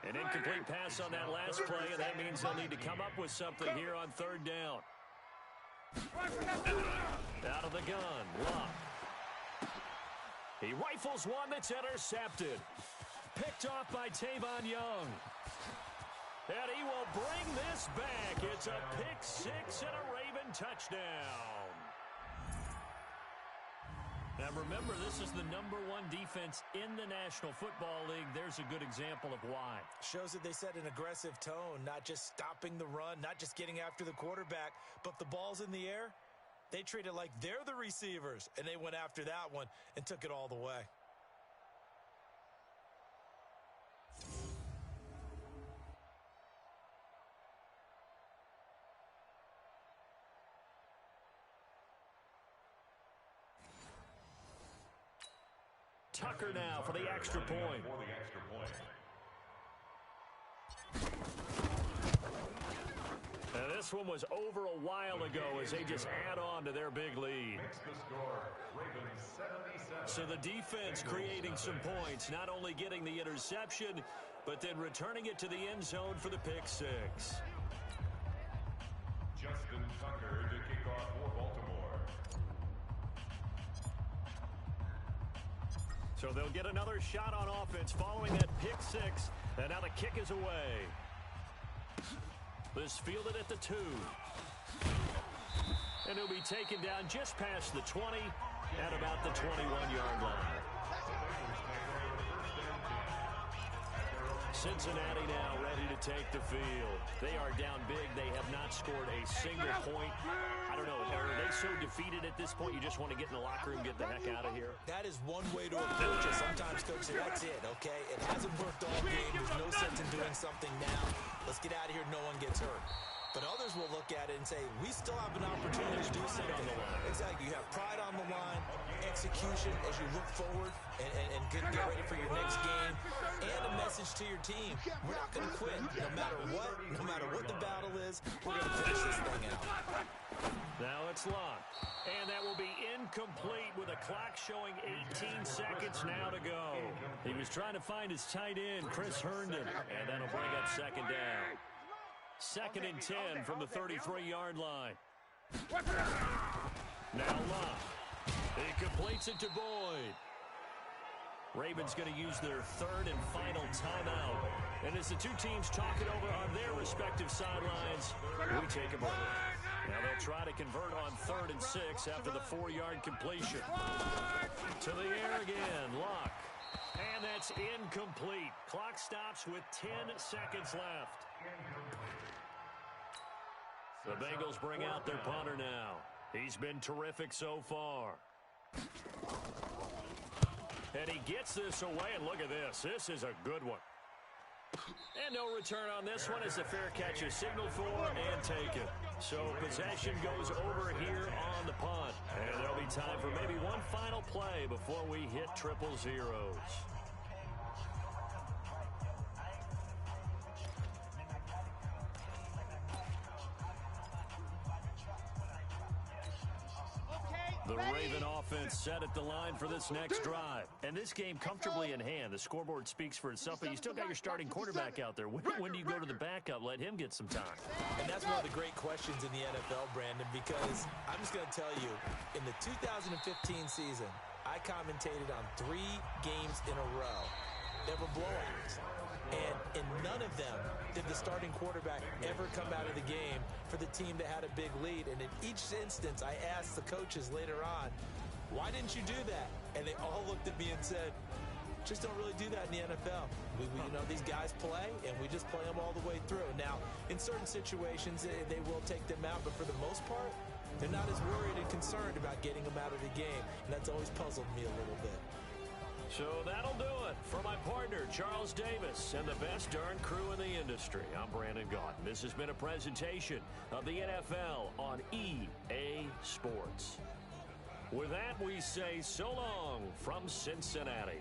An incomplete pass on that last play, and that means they'll need to come up with something here on third down. Out of the gun, Luck. He rifles one that's intercepted. Picked off by Tavon Young. And he will bring this back. It's a pick six and a Raven touchdown. Now remember, this is the #1 defense in the National Football League. There's a good example of why. Shows that they set an aggressive tone, not just stopping the run, not just getting after the quarterback, but the ball's in the air. They treat it like they're the receivers, and they went after that one and took it all the way. Tucker now for the extra point. And this one was over a while ago as they just add on to their big lead. So the defense creating some points, not only getting the interception, but then returning it to the end zone for the pick six. Justin Tucker to kick off for Baltimore. So they'll get another shot on offense following that pick six. And now the kick is away. This fielded at the 2. And he'll be taken down just past the 20 at about the 21-yard line. Cincinnati now ready to take the field. They are down big. They have not scored a single point. I don't know, are they so defeated at this point you just want to get in the locker room, get the heck out of here? That is one way to approach it. Sometimes, Coach, that's it, okay? It hasn't worked all game. There's no sense in doing something now. Let's get out of here. No one gets hurt. But others will look at it and say, we still have an opportunity to do something on the line. Exactly. You have pride on the line, execution as you look forward and get ready for your next game, and a message to your team. We're not going to quit. No matter what the battle is, we're going to finish this thing out. Now it's locked. And that will be incomplete with a clock showing 18 seconds now to go. He was trying to find his tight end, Chris Herndon, and that'll bring up second down. 2nd and 10 from the 33-yard line. Now Luck. He completes it to Boyd. Ravens going to use their 3rd and final timeout. And as the two teams talk it over on their respective sidelines, we take a break. Now they'll try to convert on 3rd and 6 after the 4-yard completion. To the air again, Luck. And that's incomplete. Clock stops with 10 seconds left. The Bengals bring out their punter now. He's been terrific so far. And he gets this away, and look at this. This is a good one. And no return on this one as the fair catch is signaled for and taken. So possession goes over here on the punt. And there'll be time for maybe one final play before we hit triple zeros. The Raven offense set at the line for this next drive. And this game comfortably in hand. The scoreboard speaks for itself, but you still got your starting quarterback out there. When do you go to the backup? Let him get some time. And that's one of the great questions in the NFL, Brandon, because I'm just going to tell you, in the 2015 season, I commentated on 3 games in a row. They were blowouts. And in none of them did the starting quarterback ever come out of the game for the team that had a big lead. And in each instance, I asked the coaches later on, why didn't you do that? And they all looked at me and said, just don't really do that in the NFL. You know, these guys play, and we just play them all the way through. Now, in certain situations, they will take them out, but for the most part, they're not as worried and concerned about getting them out of the game. And that's always puzzled me a little bit. So that'll do it for my partner, Charles Davis, and the best darn crew in the industry. I'm Brandon Gaudin. This has been a presentation of the NFL on EA Sports. With that, we say so long from Cincinnati.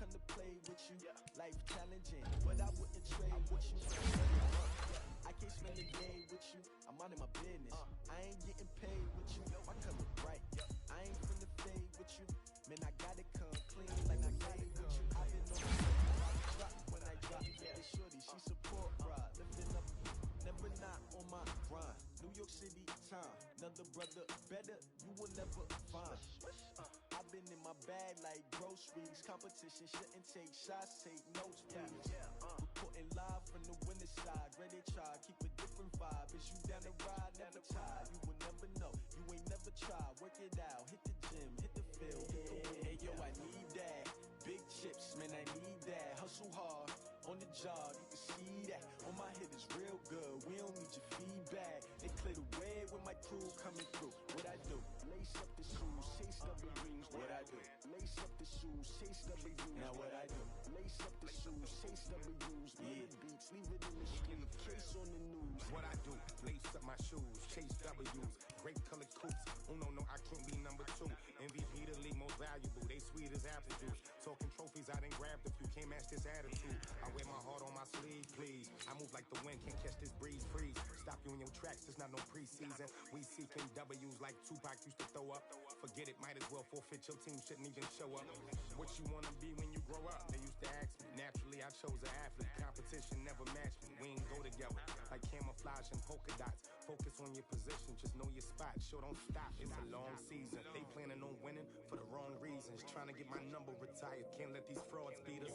time to play with you. Life challenging, but I wouldn't trade with you. I can't spend a day with you. I'm out of my business. I ain't getting paid with you. My color bright. I ain't finna fade with you. Man, I gotta come clean like I got it with you. I've been on my drop when I drop. This shorty, she support ride. Lifting up, never not on my grind. New York City time. Another brother better, you will never find. I've been in my bag like groceries. Competition shouldn't take shots, take notes, please. Reporting live from the winning side. Ready to try, keep a different vibe. Is you down the ride, never tired. You will never know, you ain't never tried. Work it out, hit the gym, hit the field. Hey yo, I need that. Big chips, man, I need that. Hustle hard, on the job, you can see that. On my hit is real good, we don't need your feedback. They clear the way with my crew coming through. What I do? Lace up the shoes, chase up the rings. What I do? Lace up the shoes, chase up the rings. Now what I do? Lace up the shoes, chase up the rings. Yeah, beats, leave it in the street, case on the news. What I do? Lace up my shoes, chase W's, great colored coops. Oh no, I can't be number 2. MVP the league most valuable, they sweet as apple juice. Talking trophies, I done grabbed a few, can't match this attitude. I wear my heart on my sleeve, please. I move like the wind, can't catch this breeze, freeze. Stop you in your tracks, it's not no preseason. We seeking W's like Tupac used to throw up. Forget it, might as well forfeit, your team shouldn't even show up. What you wanna be when you grow up? They used to ask me. Naturally, I chose an athlete. Competition never matched me. We ain't go together like camouflage and polka dots. Focus on your position, just know your spot. Sure, don't stop, it's a long season. They planning on winning for the wrong reasons. Trying to get my number retired, can't let these frauds beat us.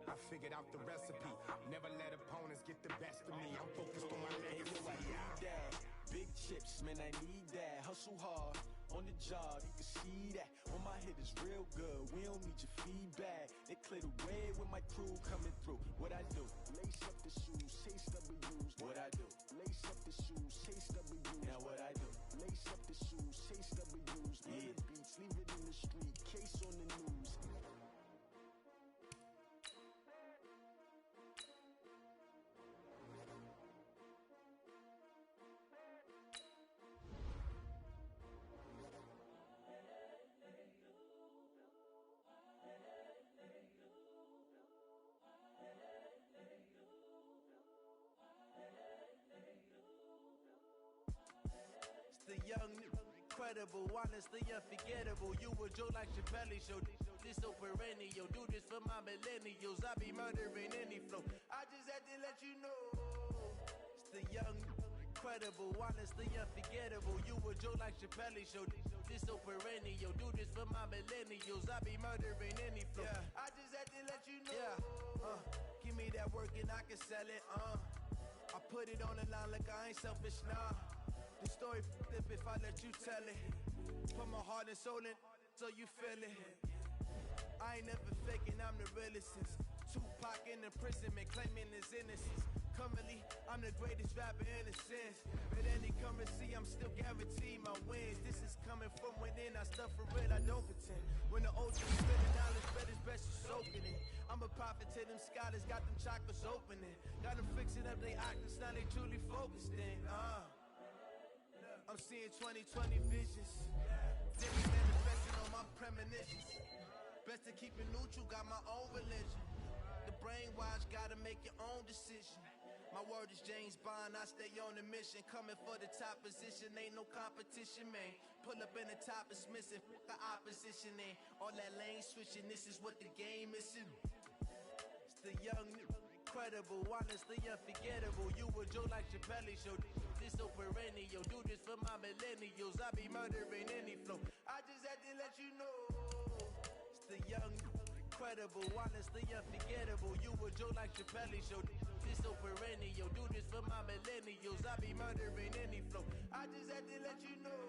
I figured out the recipe. Never let opponents get the best of me. I'm focused on my legacy. I need that. Big chips, man, I need that. Hustle hard, on the job, you can see that. On my hit is real good, we don't need your feedback. They clear the way with my crew coming through. What I do? Lace up the shoes, chase W's. What I do? Lace up the shoes, chase W's. Now what I do? Lace up the shoes, chase W's. Yeah, beats, leave it in the street, case on the news. The young, incredible, honestly unforgettable. You a Joe like Chappelle show. This so perennial. Do this for my millennials. I be murdering any flow. I just had to let you know. It's the young, incredible, honestly unforgettable. You a Joe like Chappelle show. This so perennial. Do this for my millennials. I be murdering any flow. I just had to let you know. Give me that work and I can sell it. I put it on the line like I ain't selfish, nah. The story flip if I let you tell it. Put my heart and soul in so you feel it. I ain't never faking, I'm the realest since Tupac in imprisonment, claiming his innocence. Currently, I'm the greatest rapper in a sense. But any currency, I'm still guaranteed my wins. This is coming from within, I stuff for real, I don't pretend. When the old dudes spitting knowledge, bet it's best you soaking it. I'm a prophet to them scholars, got them chakras opening. Got them fixing up they octaves, now they truly focused in. I'm seeing 2020 visions. Daily manifesting on my premonitions. Best to keep it neutral, got my own religion. The brainwash, gotta make your own decision. My word is James Bond, I stay on a mission. Coming for the top position, ain't no competition, man. Pull up in the top is missing, the opposition ain't. All that lane switching, this is what the game is. It's the young, incredible, honestly unforgettable. You a Joe like Chappelle show. This so perennial. Do this for my millennials. I be murdering any flow. I just had to let you know. It's the young, incredible, honestly unforgettable. You a Joe like Chappelle show. This so perennial. Do this for my millennials. I be murdering any flow. I just had to let you know.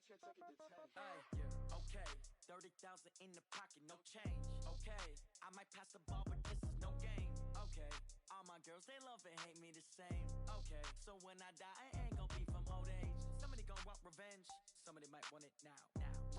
Okay, 30,000 in the pocket, no change. Okay, I might pass the ball, but this is no game. Okay, all my girls, they love and hate me the same. Okay, so when I die, I ain't gon' be from old age. Somebody gon' want revenge, somebody might want it now.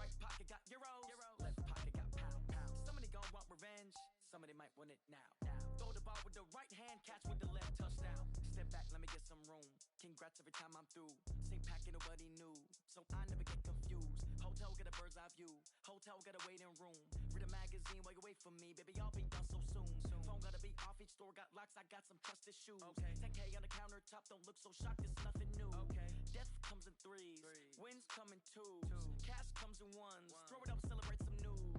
Right pocket got euros, left pocket got pound. Somebody gon' want revenge, somebody might want it now. Throw the ball with the right hand, catch with the left, touchdown. Step back, let me get some room. Congrats every time I'm through. Same packet, nobody knew, so I never get confused. Hotel get a bird's eye view, hotel get a waiting room. Read a magazine while you wait for me, baby, I'll be done so soon. Phone gotta be off, each store got locks, I got some trusted shoes. 10K on the countertop, don't look so shocked, it's nothing new. Death comes in threes, wins come in twos, cash comes in ones. Throw it up, celebrate some news.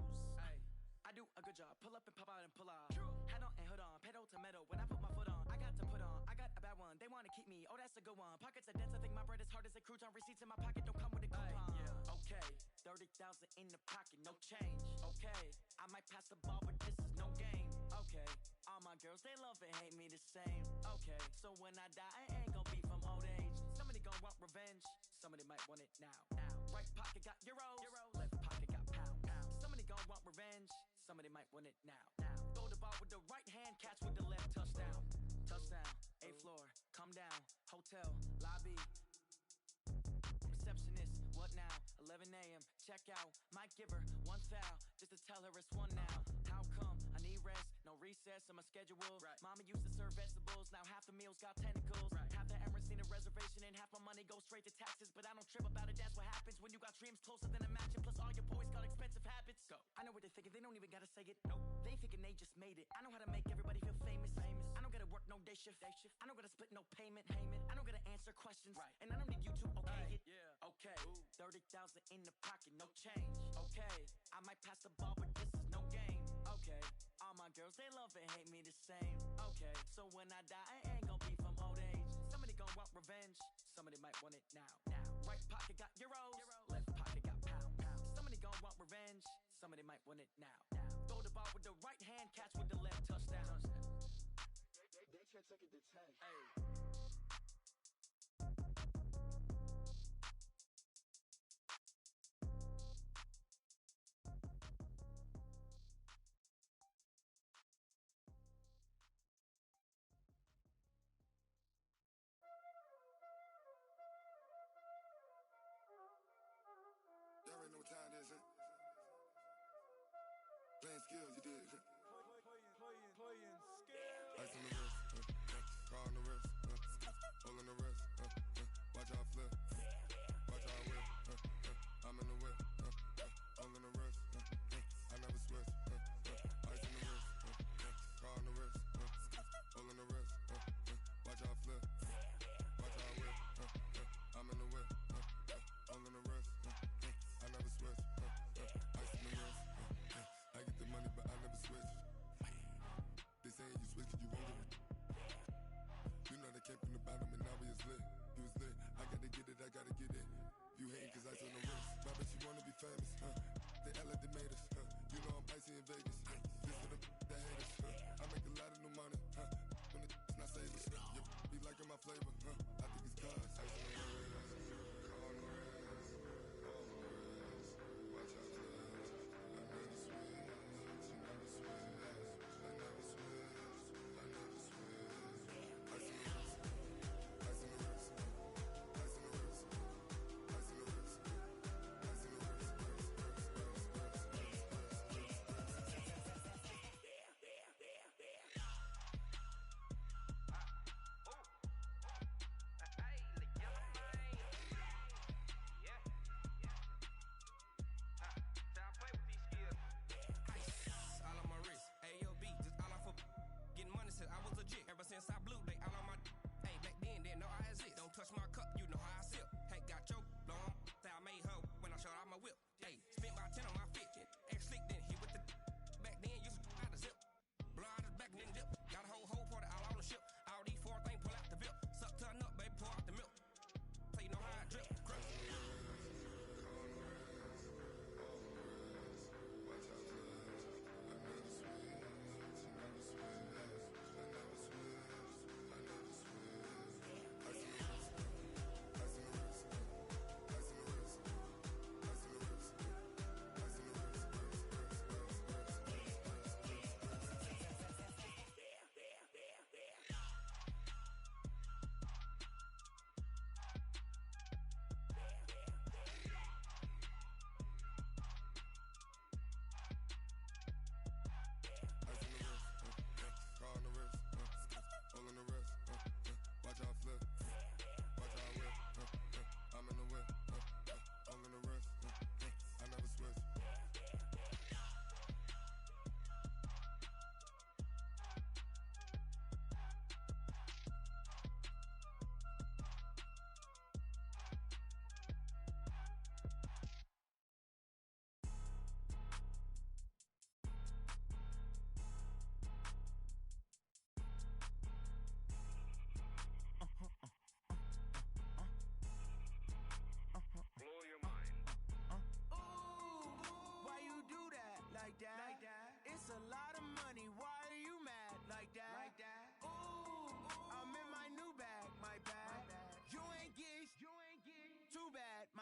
I do a good job, pull up and pop out and pull out. Head on and hood on, pedal to metal. When I put my foot on, I got to put on. I got a bad one, they wanna keep me, oh that's a good one. Pockets are dense, I think my bread is hard as a crouton. Receipts in my pocket don't come with a coupon. Okay, 30,000 in the pocket, no change. Okay, I might pass the ball, but this is no game. Okay, all my girls, they love and hate me the same. Okay, so when I die, I ain't gon' be from old age. Somebody gon' want revenge, somebody might want it now. Right pocket got euros, left pocket got pound. Somebody gon' want revenge, somebody might want it now. Throw the ball with the right hand, catch with the left, touchdown. Touchdown, 8th floor, come down, hotel, lobby. Receptionist, what now? 11 a.m., check out. Might give her one foul, just to tell her it's one now. How come? I need rest, no recess in my schedule. Mama used to serve vegetables, now half the meals got tentacles. Half the Emirates need a reservation and half my money goes straight to taxes. But I don't trip about it, that's what happens when you got dreams closer than a mansion. Plus all your boys got expensive habits. Go. I know what they're thinking, they don't even gotta say it. Nope. They thinking they just made it. I know how to make everybody feel famous. I don't gotta work no day shift. I don't gotta split no payment. I don't gotta answer questions. And I don't need you to okay it. Okay, 30,000 in the pocket, no change. Okay, I might pass the ball, but this is no game. Okay, all my girls, they love and hate me the same. Okay, so when I die, I ain't gon' be from old age. Somebody gon' want revenge, somebody might want it now. Right pocket got euros, left pocket got pound. Somebody gon' want revenge, somebody might want it now. Throw the ball with the right hand, catch with the left, touchdown. They can't take it to 10. Y'all already know what time it is, huh? Playing skills, you did. Playing skills. Ice on the wrist, car on the wrist, hole in the wrist, watch out flip, watch out whip, I'm in the whip, hole in the wrist, I never switch, ice on the wrist, car on the wrist, hole in the wrist, watch out flip, watch out whip, I'm in the whip, hole in the wrist, I never switch, ice on the wrist, I get the money but I never switch. They saying you switch cause you won't get it. You know they came from the bottom and now we is lit. You was lit, I gotta get it, I gotta get it. You hating cause ice on the wrist. My bitch, you wanna be famous, They act like they made us, You know I'm icy in Vegas, This for the haters, I make a lot of new money, When it's not savers, be liking my flavor, I think it's cause ice on the wrist, car on the wrist, all on the wrist, watch out for this. I never switch, you never switch.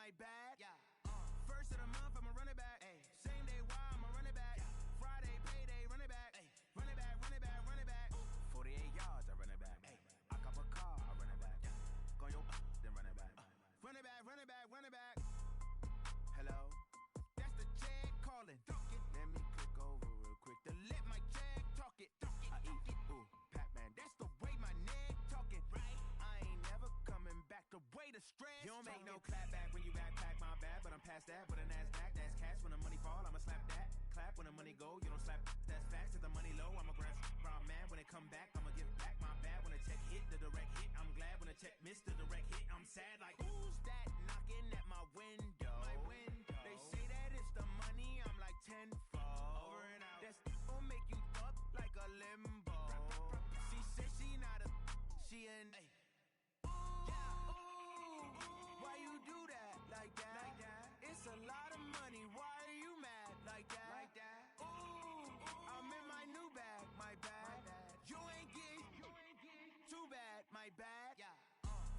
my bad. First of the month, I'ma run it back. Same day, why I'ma run it back. Friday, payday, run it back. Run it back, run it back, run it back. 48 yards, I run it back. I cop a car, I run it back. Go yo, then run it back. Run it back, run it back, run it back. Hello, that's the Jag calling. Let me click over real quick to let my Jag talk it. I eat it, ooh, Pac-Man. That's the way my neck talking. Right, I ain't never coming back. The way the stress. You don't make no clap back when you backpack, my bad, but I'm past that. With a NASDAQ, that's cash. When the money fall, I'ma slap that. Clap when the money go, you don't slap. That's facts. If the money low, I'ma grab round man. When it come back, I'ma give back my bad. When the check hit, the direct hit, I'm glad. When the check missed the direct hit, I'm sad. Like who's that knocking at my window? My window. They say that it's the money, I'm like tenfold. Over and out. That's gon' make you up like a limbo. She said she not a, she an. Why you do that like that? Like that? It's a lot of money. Why are you mad like that? Like that? Ooh, I'm in my new bag. My bad. You ain't getting too bad. My bad.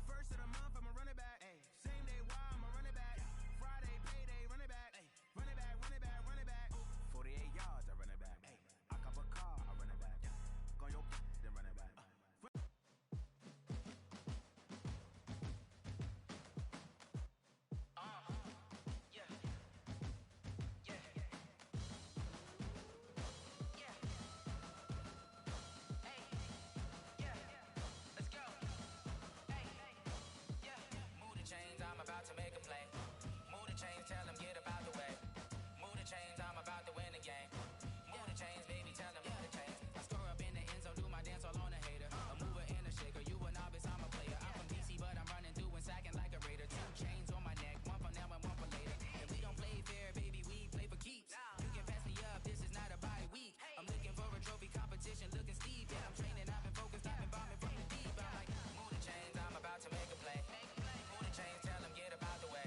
First of the month, I'ma run it back. Same day, why I'ma run it back. Friday, payday, run it back. Run it back, run it back, run it back. 48 yards, I run it back. I cop a car, I run it back. Go yo, then run it back. To make a play. Move the chains, tell them get up out the way. Move the chains, I'm about to win the game. Move the chains, baby, tell them move the chains. I score up in the end zone, do my dance all on a hater. A mover and a shaker, you a novice, I'm a player. I'm from DC, but I'm running through and sacking like a raider. 2 chains on my neck, one for now and one for later. And we don't play fair, baby, we play for keeps. You can pass me up, this is not a bye week. I'm looking for a trophy competition, looking steep. Yeah, I'm training, I've been focused, I've been bombing from the deep. I'm like, move the chains, I'm about to make a play. Move the chains, tell them get up out the way.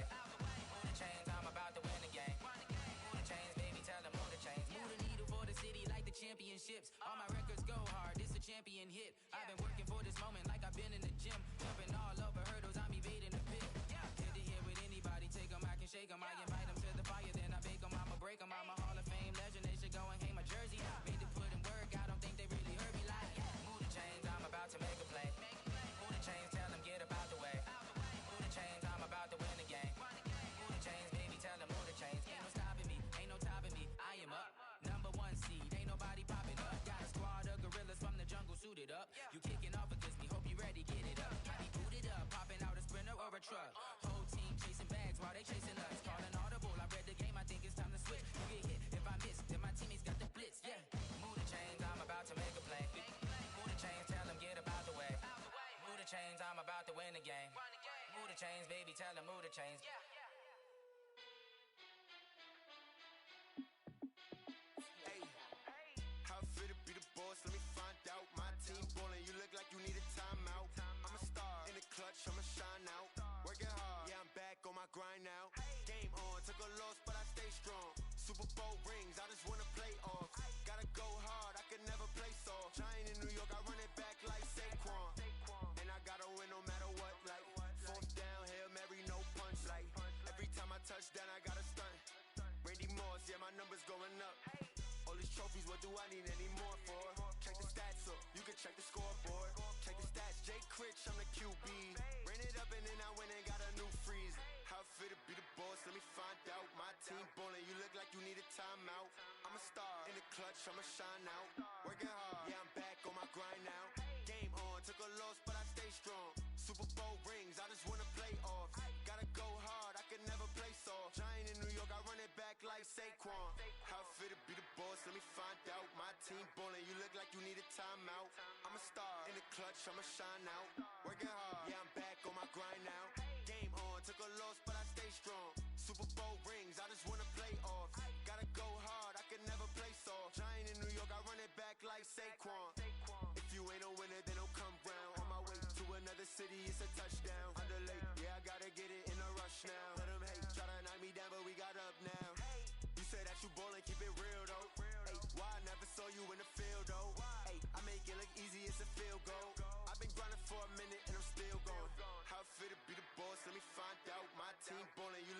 Move the chains, I'm about to win the game. Move the chains, baby, tell them move the chains. Move the needle for the city like the championships. All my records go hard, this a champion hit. I've been working for this moment like I've been in the gym. Jumping all over hurdles, I'm evading the pit. Head to head with anybody, take them, I can shake them. I invite them to the fire, then I bake them, I'ma break them. I'm a Hall of Fame legend, they should go and hang my jersey. Made to put in work, I don't think they really heard me like. Move the chains, I'm about to make a play. Move the chains, tell them get up out the way. Move the chains, I'm about to win the game. Move the chains, baby, tell them move the chains. Ain't no stopping me, ain't no topping me. I am up, #1 seed, ain't nobody popping up. Got a squad of gorillas from the jungle suited up. You kicking off against me, hope you ready, get it up. I be booted up, popping out a Sprinter or a truck. Whole team chasing bags while they chasing us. Calling audible, I read the game, I think it's time to switch. You get hit, if I miss, then my teammates got the blitz, yeah. Move the chains, I'm about to make a play. Move the chains, tell them get up out the way. Move the chains, I'm about to win the game. Move the chains, baby, tell them move the chains. Hey, how it feel to be the boss? Let me find out. My team ballin', you look like you need a timeout. I'm a star in the clutch, I'ma shine out. Working hard, yeah, I'm back on my grind now. Game on, took a loss, but I stay strong. Super Bowl rings, I just wanna play off. Gotta go hard, I can never play soft. Giant in New York, I run it back like Saquon. And I gotta win no matter what, like fourth down, Hail Mary, no punch. Like every time I touch down, I gotta stunt. Randy Moss, yeah, my numbers going up. All these trophies, what do I need any more for? Check the stats up, you can check the scoreboard. Check the stats, Jay Critch, I'm the QB. Ran it up and then I went and got a new freeze. How it feel to be the boss, let me find out. My team ballin', you look like you need a timeout. I'm a star in the clutch, I'ma shine out. Working hard, yeah, I'm back on my grind now. Game on, took a loss, but I stay strong. Super Bowl rings, I just wanna play off. Gotta go hard, I can never play soft. Giant in New York, I run it back like Saquon. How it feel to be the boss, let me find out. My team ballin', you look like you need a timeout. I'm a star in the clutch, I'ma shine out. Working hard, yeah, I'm back on my grind now. Game on, took a loss, but I stay strong. Super Bowl rings, I just wanna play off. Gotta go hard, I can never play soft. Giant in New York, I run it back like Saquon. If you ain't a winner, then don't come round. On my way to another city, it's a touchdown. Underlay, yeah, I gotta get it in a rush now. Let them hate, try to knock me down, but we got up now. You say that you ballin', keep it real though. Hey, why I never saw you in the field though? Hey, I make it look easy, it's a field goal. I've been grinding for a minute and I'm still going. How it feel to be the boss, let me find out. My team ballin', you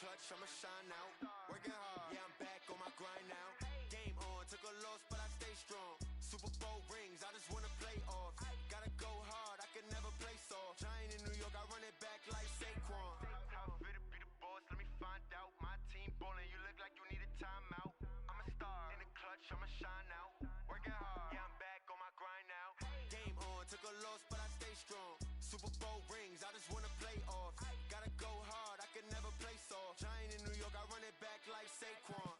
clutch, I'ma shine out. Working hard, yeah, I'm back on my grind now. Game on, took a loss, but I stay strong. Super Bowl rings, I just wanna play off. Gotta go hard, I can never play soft. Giant in New York, I run it back like Saquon. How fit to be the boss, let me find out. My team ballin', you look like you need a timeout. I'm a star, in the clutch, I'ma shine out. Working hard, yeah, I'm back on my grind now. Game on, took a loss, but I stay strong. Super Bowl rings, I just wanna play off. Gotta go hard, I can never play soft. Giant in New York, I run it back like Saquon.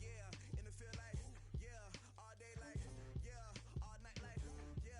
Yeah, in the field like, yeah, all day like, yeah, all night like, yeah.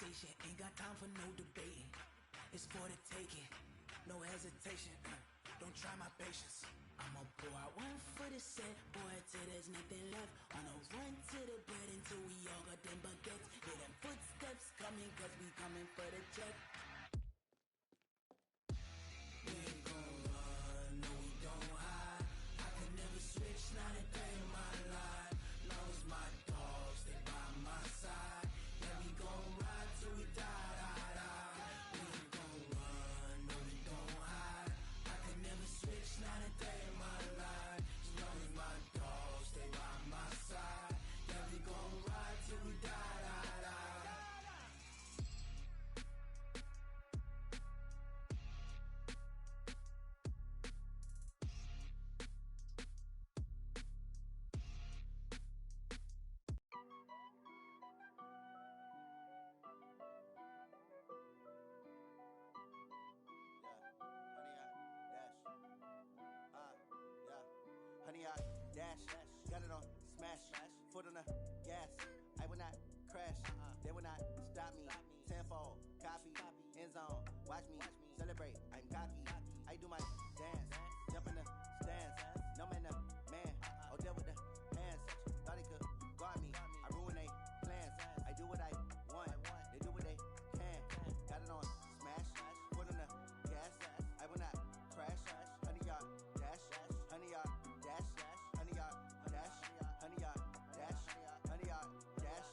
conversation, ain't got time for no debating. It's for the taking, no hesitation. Don't try my patience. I'ma pour out one for the set, boy, till there's nothing left. On a run to the bread until we all got them baguettes. Hear them footsteps coming, cause we coming for the check. We ain't gon' run, no we don't hide. I can never switch, not a day in my life. Knows my dogs, they by my side. Yeah, we gon' ride till we die, die, die. We ain't gon' run, no we don't hide. I can never switch, not a day in my life. As long as my dogs stay by my side. Yeah, we gon' ride till we die, die, die. Honey, I dash, got it on smash, foot on the gas. I will not crash, they will not stop me. Tenfold, copy, end zone, watch me celebrate. I'm cocky, I do my dance, jump in the stands. No man, the man, oh deal with the hands. Thought he could guard me, I ruin they plans. I do what I want, they do what they can. Got it on smash, foot on the gas. I will not crash, honey, y'all dash, honey, y'all dash, honey, y'all dash, honey, y'all dash, honey, y'all dash,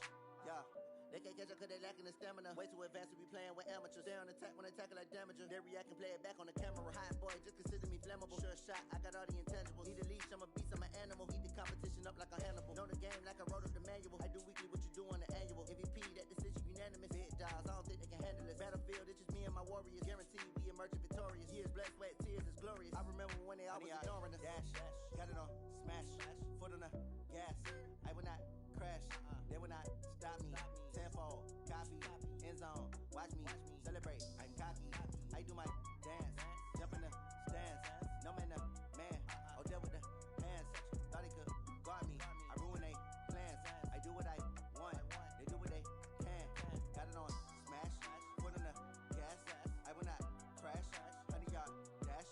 yeah. They can't catch up cause they lacking the stamina. Way too advanced to be playing with amateurs. Stay on attack when they tackle like damager. They react and play it back on the camera. Hot boy, just consider me flammable. Sure shot, I got all the intangibles. Need a leash, I'm a beast, I'm an animal. Heat the competition up like a Hannibal. Know the game like I wrote up the manual. I do weekly what you do on the annual. MVP, that decision unanimous. Big dogs, I don't think they can handle it. Battlefield, it's just me and my warriors. Guaranteed we emerging victorious. Years, blood, sweat, tears is glorious. I remember when they always ignoring us. Dash, got it on smash, foot on the gas. I will not crash, they will not stop me. Tenfold, copy, end zone, watch me celebrate. I'm cocky, I do my dance, jump in the stands. No man, the man, oh deal with the hands. Thought he could guard me, I ruin they plans. I do what I want, they do what they can. Got it on smash, foot on the gas. I will not crash, honey, y'all dash,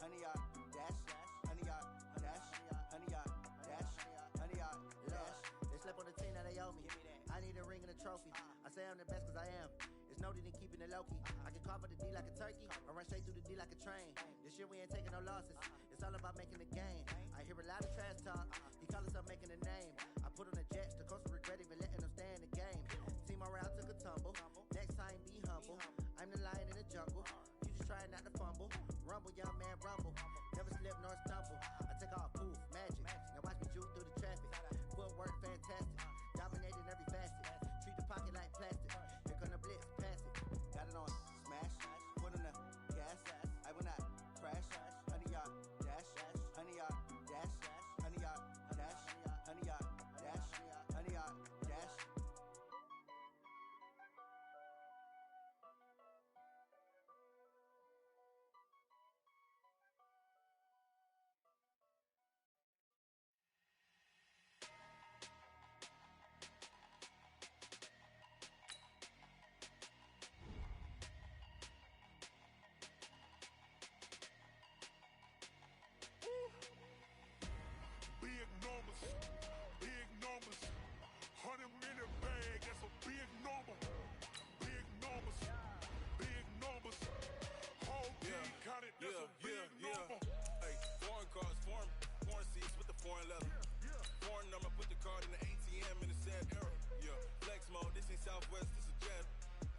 honey, y'all dash, honey, y'all dash, honey, y'all dash, honey, y'all dash. They slept on the team that they owe me. I need a ring and a trophy. I say I'm the best cause I am. It's noted in keeping it low-key. I can carve up the D like a turkey, or run straight through the D like a train. This year we ain't taking no losses. It's all about making the game. I hear a lot of trash talk. He call himself making a name. I put on the jets, the coach will regret even letting them stay in the game. Team around took a tumble. Next time be humble. I'm the lion in the jungle. You just trying not to fumble. Rumble, young man, rumble. Never slip nor stumble. I take off poof, magic. Now watch me juke through the traffic. Footwork fantastic. Dominating every facet. Treat the pocket like plastic. Here come the blitz, pass it. Got it on smash, foot on the gas. I will not crash, honey, y'all dash, honey, y'all dash, honey, y'all dash, honey, y'all dash, honey, y'all dash. Big numbers, 100-minute bag, that's a big number. Big numbers, whole team counted, that's a big number. Hey, foreign cars, foreign seats with the foreign leather. Foreign number, put the card in the ATM in the sad era. Yeah, flex mode, this ain't Southwest, this a jet.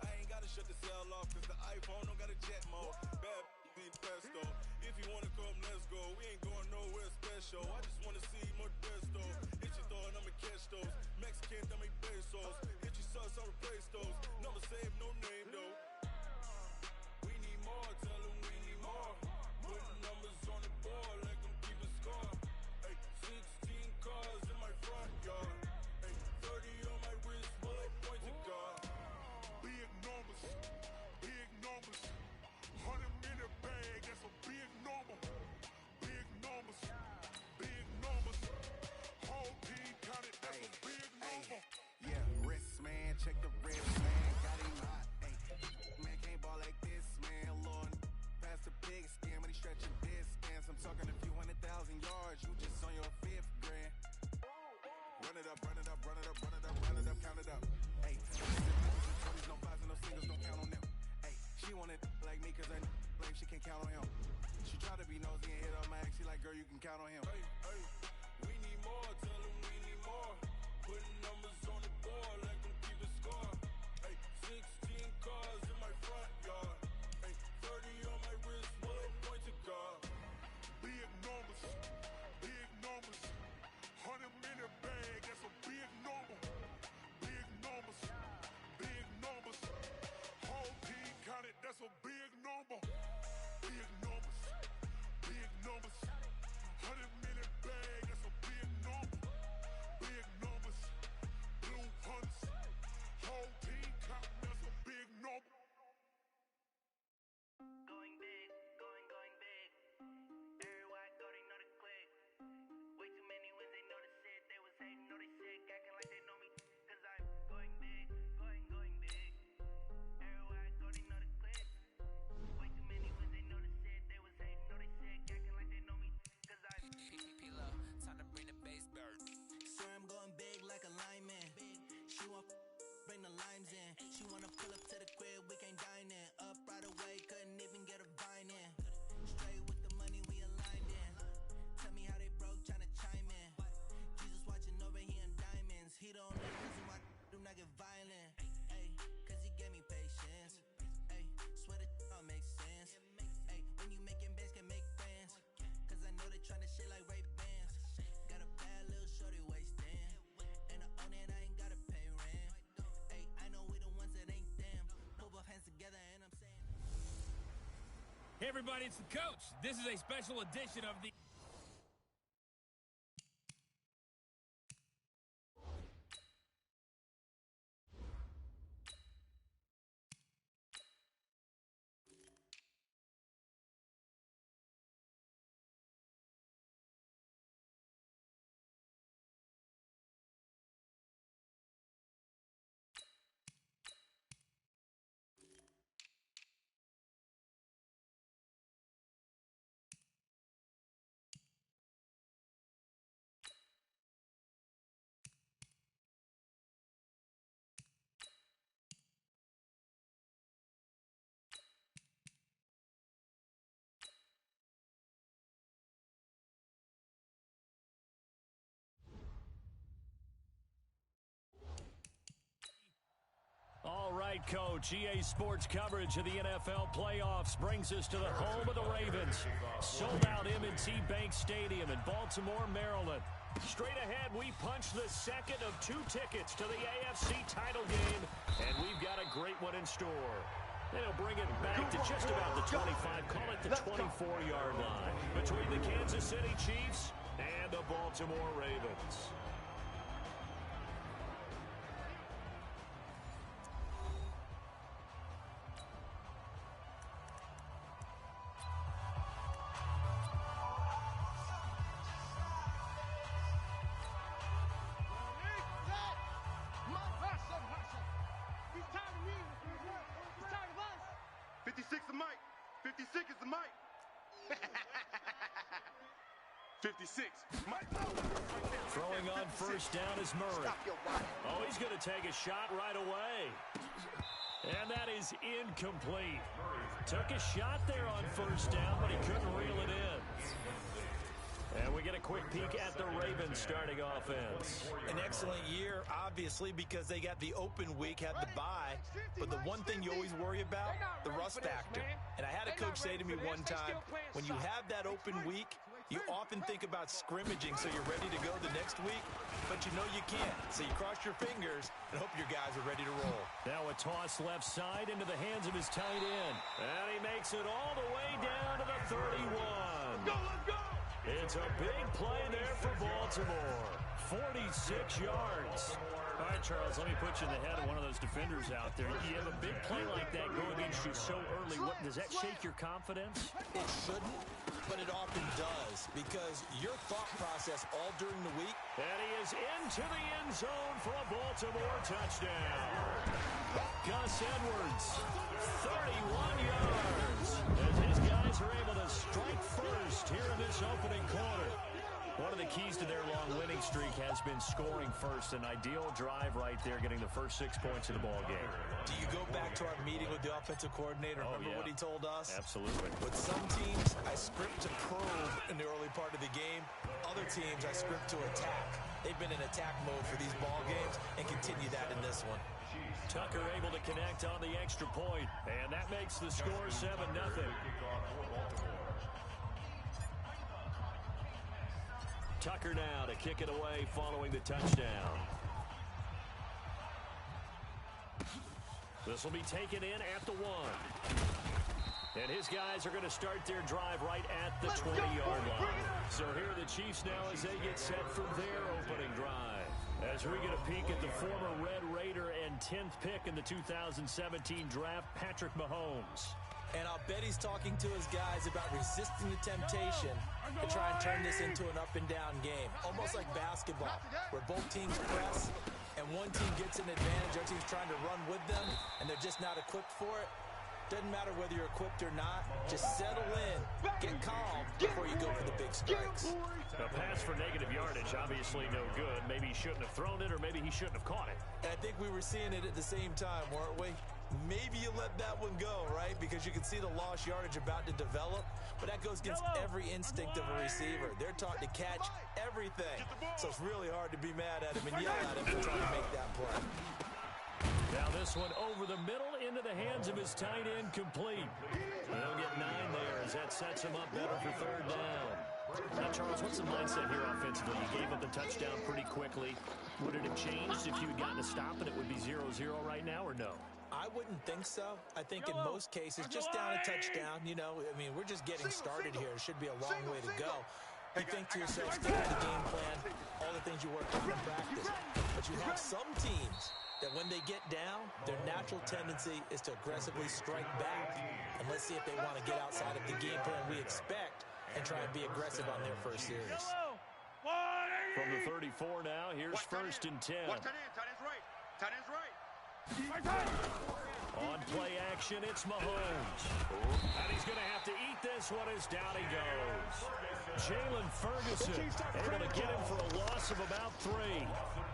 I ain't gotta shut the cell off, cause the iPhone don't got a jet mode. Bad beat pesto, if you wanna come, let's go. We ain't going nowhere special, I just wanna see more desto. Hit your thought, I'ma catch those. Mexican, I make pesos. Hit your sus, I'll replace those. Number save, no name though. We need more, tell them we need more. Putting numbers on the board like I'm keeping score. Hey, 16 cars in my front yard. Hey, 30 on my wrist while I point to God. Big numbers, 100-minute bag, that's a big number. Big numbers, whole team counted, that's a big number. Yeah, wrist man, check the wrist man. count on him. Hey, hey, we need more. Tell them we need more. Putting numbers on the board, let them keep the score. Hey, 16 cars in my front yard. Hey, 30 on my wrist, one point to God. Big numbers, 100-minute bag, that's a big number. Big numbers, whole team counted, that's a big number. Big numbers, 100-minute bag, that's a big number. Big numbers, blue hunts, whole team counting, that's a big number. Going big, going big. Everywhere I go, they know the click. Way too many wins, they know the shit. They was hating, know they sick, acting like they know me. Cause I'm going big, going big. Everywhere I go, they know the click. Way too many wins, they know the shit. They was hating, know they sick, acting like they know me. Cause I'm P-Lo, time to bring the bass back. Swear I'm going big like a lineman. She want bring the limes in. She wanna pull up to the crib, we can't dine in. Up right away, couldn't even get a vine in. Straight with the money we aligned in. Tell me how they broke, tryna chime in. Jesus watching over here in diamonds. He the only reason why I do not get violent. Ay, cause he gave me patience. Ay, swear that all makes sense. Ay, when you making bands can make friends. Cause I know they tryna shit like Ray Bans. Got a bad little shorty wasting. And I own it, I ain't gotta pay rent. Ay, I know we the ones that ain't them. Pull both hands together and I'm saying. Hey, everybody, it's the coach. This is a special edition of the... All right, Coach. EA Sports coverage of the NFL playoffs brings us to the home of the Ravens. Sold-out M&T Bank Stadium in Baltimore, Maryland. Straight ahead, we punch the second of 2 tickets to the AFC title game, and we've got a great one in store. They'll bring it back to just about the 25, call it the 24-yard line, between the Kansas City Chiefs and the Baltimore Ravens. He's tired of me. He's tired of us. 56 is Mike. 56 is the Mike. 56, Mike. Throwing on first down is Murray. Oh, he's going to take a shot right away. And that is incomplete. Took a shot there on first down, but he couldn't reel it in. And we get a quick peek at the Ravens starting offense. An excellent year, obviously, because they got the open week, had the bye. But the one thing you always worry about, the rust factor. And I had a coach say to me one time, when you have that open week, you often think about scrimmaging so you're ready to go the next week, but you know you can't. So you cross your fingers and hope your guys are ready to roll. Now a toss left side into the hands of his tight end. And he makes it all the way down to the 31. Go, let's go! It's a big play there for Baltimore. 46 yards. All right, Charles, let me put you in the head of one of those defenders out there. You have a big play like that go against you so early. Does that shake your confidence? It shouldn't, but it often does, because your thought process all during the week. And he is into the end zone for a Baltimore touchdown. Gus Edwards, 31 yards. As his guys are able to strike first here in this opening quarter. One of the keys to their long winning streak has been scoring first. An ideal drive right there, getting the first 6 points of the ball game. Do you go back to our meeting with the offensive coordinator? Remember what he told us? Absolutely. With some teams, I script to probe in the early part of the game. Other teams, I script to attack. They've been in attack mode for these ball games and continue that in this one. Tucker able to connect on the extra point, and that makes the score 7-0. Tucker now to kick it away following the touchdown. This will be taken in at the 1. And his guys are going to start their drive right at the 20-yard line. So here are the Chiefs now as they get set for their opening drive. As we get a peek at the former Red Raider and 10th pick in the 2017 draft, Patrick Mahomes. And I'll bet he's talking to his guys about resisting the temptation to try and turn this into an up-and-down game. Almost like basketball, where both teams press, and one team gets an advantage, other team's trying to run with them, and they're just not equipped for it. Doesn't matter whether you're equipped or not. Just settle in, get calm before you go for the big strikes. A pass for negative yardage, obviously no good. Maybe he shouldn't have thrown it, or maybe he shouldn't have caught it. And I think we were seeing it at the same time, weren't we? Maybe you let that one go, right? Because you can see the lost yardage about to develop. But that goes against every instinct of a receiver. They're taught to catch everything. So it's really hard to be mad at him and yell at him for trying to make that play. Now this one over the middle into the hands of his tight end, complete. They'll get 9 there as that sets him up better for third down. Now, Charles, what's the mindset here offensively? You gave up the touchdown pretty quickly. Would it have changed if you had gotten a stop and it would be 0-0 right now, or no? I wouldn't think so. I think in most cases, just down a touchdown, you know, I mean, we're just getting started here. It should be a long way to go. You think to yourself, stay on the game plan, all the things you worked on in practice. But you have some teams that when they get down, their natural tendency is to aggressively strike back. And let's see if they want to get outside of the game plan we expect and try and be aggressive on their first series. From the 34 now, here's first and 10. Tight end's right. Tight end's right. On play action, it's Mahomes. And he's going to have to eat this one as down he goes. Jalen Ferguson able to get him for a loss of about 3.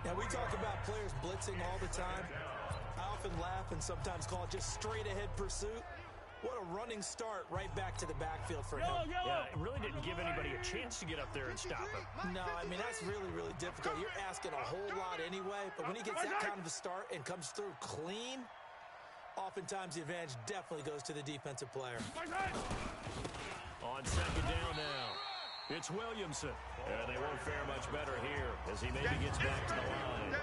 Now, we talk about players blitzing all the time. I often laugh and sometimes call it just straight-ahead pursuit. What a running start right back to the backfield for him. Yeah, it really didn't give anybody a chance to get up there and stop him. No, I mean, that's really, really difficult. You're asking a whole lot anyway, but when he gets that kind of a start and comes through clean, oftentimes the advantage definitely goes to the defensive player. On second down now, it's Williamson. And they won't fare much better here as he maybe gets back to the line.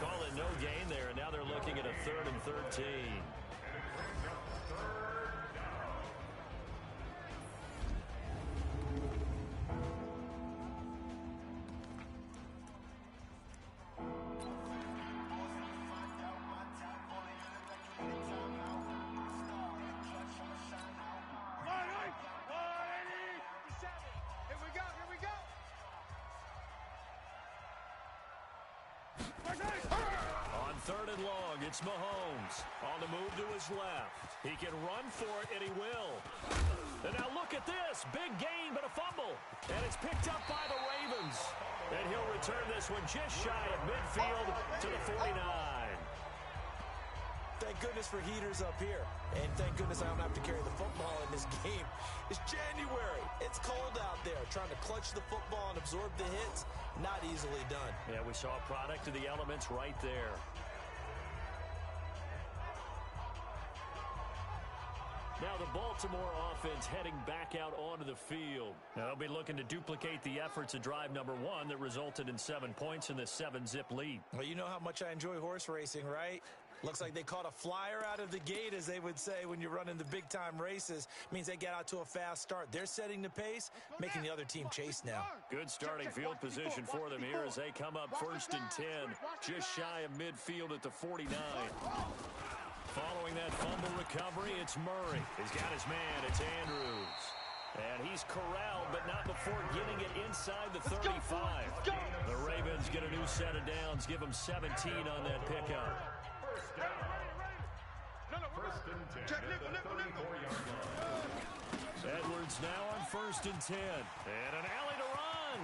Call it no gain there, and now they're looking at a 3rd and 13. On 3rd and long, it's Mahomes. On the move to his left. He can run for it, and he will. And now look at this. Big gain, but a fumble. And it's picked up by the Ravens. And he'll return this one just shy of midfield to the 49. Thank goodness for heaters up here. And thank goodness I don't have to carry the football in this game. It's January. It's cold out there. Trying to clutch the football and absorb the hits, not easily done. Yeah, we saw a product of the elements right there. Now the Baltimore offense heading back out onto the field. They'll be looking to duplicate the efforts of drive number 1 that resulted in 7 points in this 7-zip lead. Well, you know how much I enjoy horse racing, right? Looks like they caught a flyer out of the gate, as they would say when you're running the big-time races. Means they get out to a fast start. They're setting the pace, making the other team chase now. Good starting field position for them here as they come up 1st and 10, just shy of midfield at the 49. Following that fumble recovery, it's Murray. He's got his man. It's Andrews. And he's corralled, but not before getting it inside the 35. The Ravens get a new set of downs, give them 17 on that pickup. First and 10 at the 34-yard line. Edwards now on 1st and 10. And an alley to run.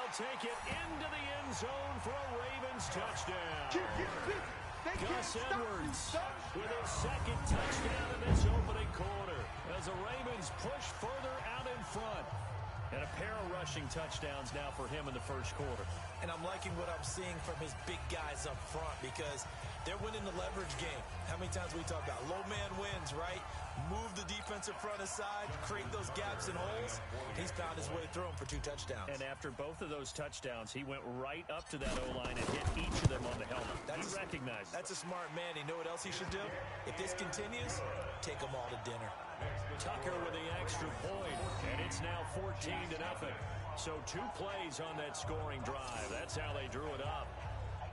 They'll take it into the end zone for a Ravens touchdown. Gus Edwards with his second touchdown in this opening quarter as the Ravens push further out in front. And a pair of rushing touchdowns now for him in the first quarter. And I'm liking what I'm seeing from his big guys up front because they're winning the leverage game. How many times we talk about low man wins, right? Move the defensive front aside, create those gaps and holes. He's found his way through them for 2 touchdowns. And after both of those touchdowns, he went right up to that O-line and hit each of them on the helmet. He recognized That's a smart man. You know what else he should do? If this continues, take them all to dinner. Tucker with the extra point, and it's now 14-0. So 2 plays on that scoring drive. That's how they drew it up.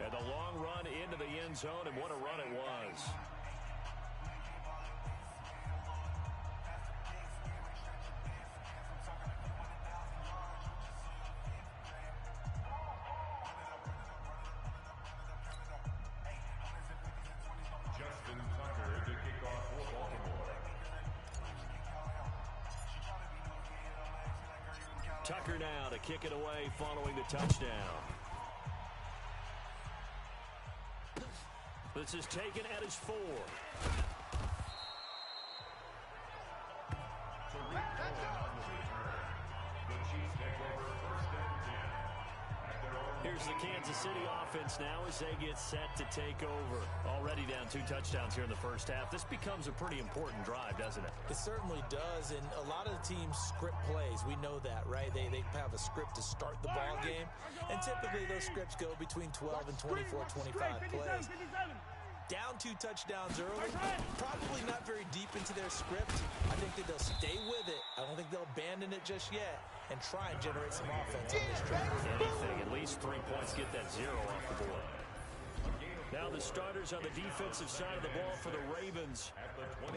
And the long run into the end zone, and what a run it was. Justin Tucker to kick off for Baltimore. Tucker now to kick it away following the touchdown. This is taken at his 4. Here's the Kansas City offense now as they get set to take over. Already down 2 touchdowns here in the first half. This becomes a pretty important drive, doesn't it? It certainly does, and a lot of the teams script plays. We know that, right? They have a script to start the ball game, and typically those scripts go between 12 and 24, 25 plays. Down 2 touchdowns early, probably not very deep into their script. I think that they'll stay with it. I don't think they'll abandon it just yet and try and generate some offense on this drive. Anything, at least 3 points, get that 0 off the board. Now the starters on the defensive side of the ball for the Ravens.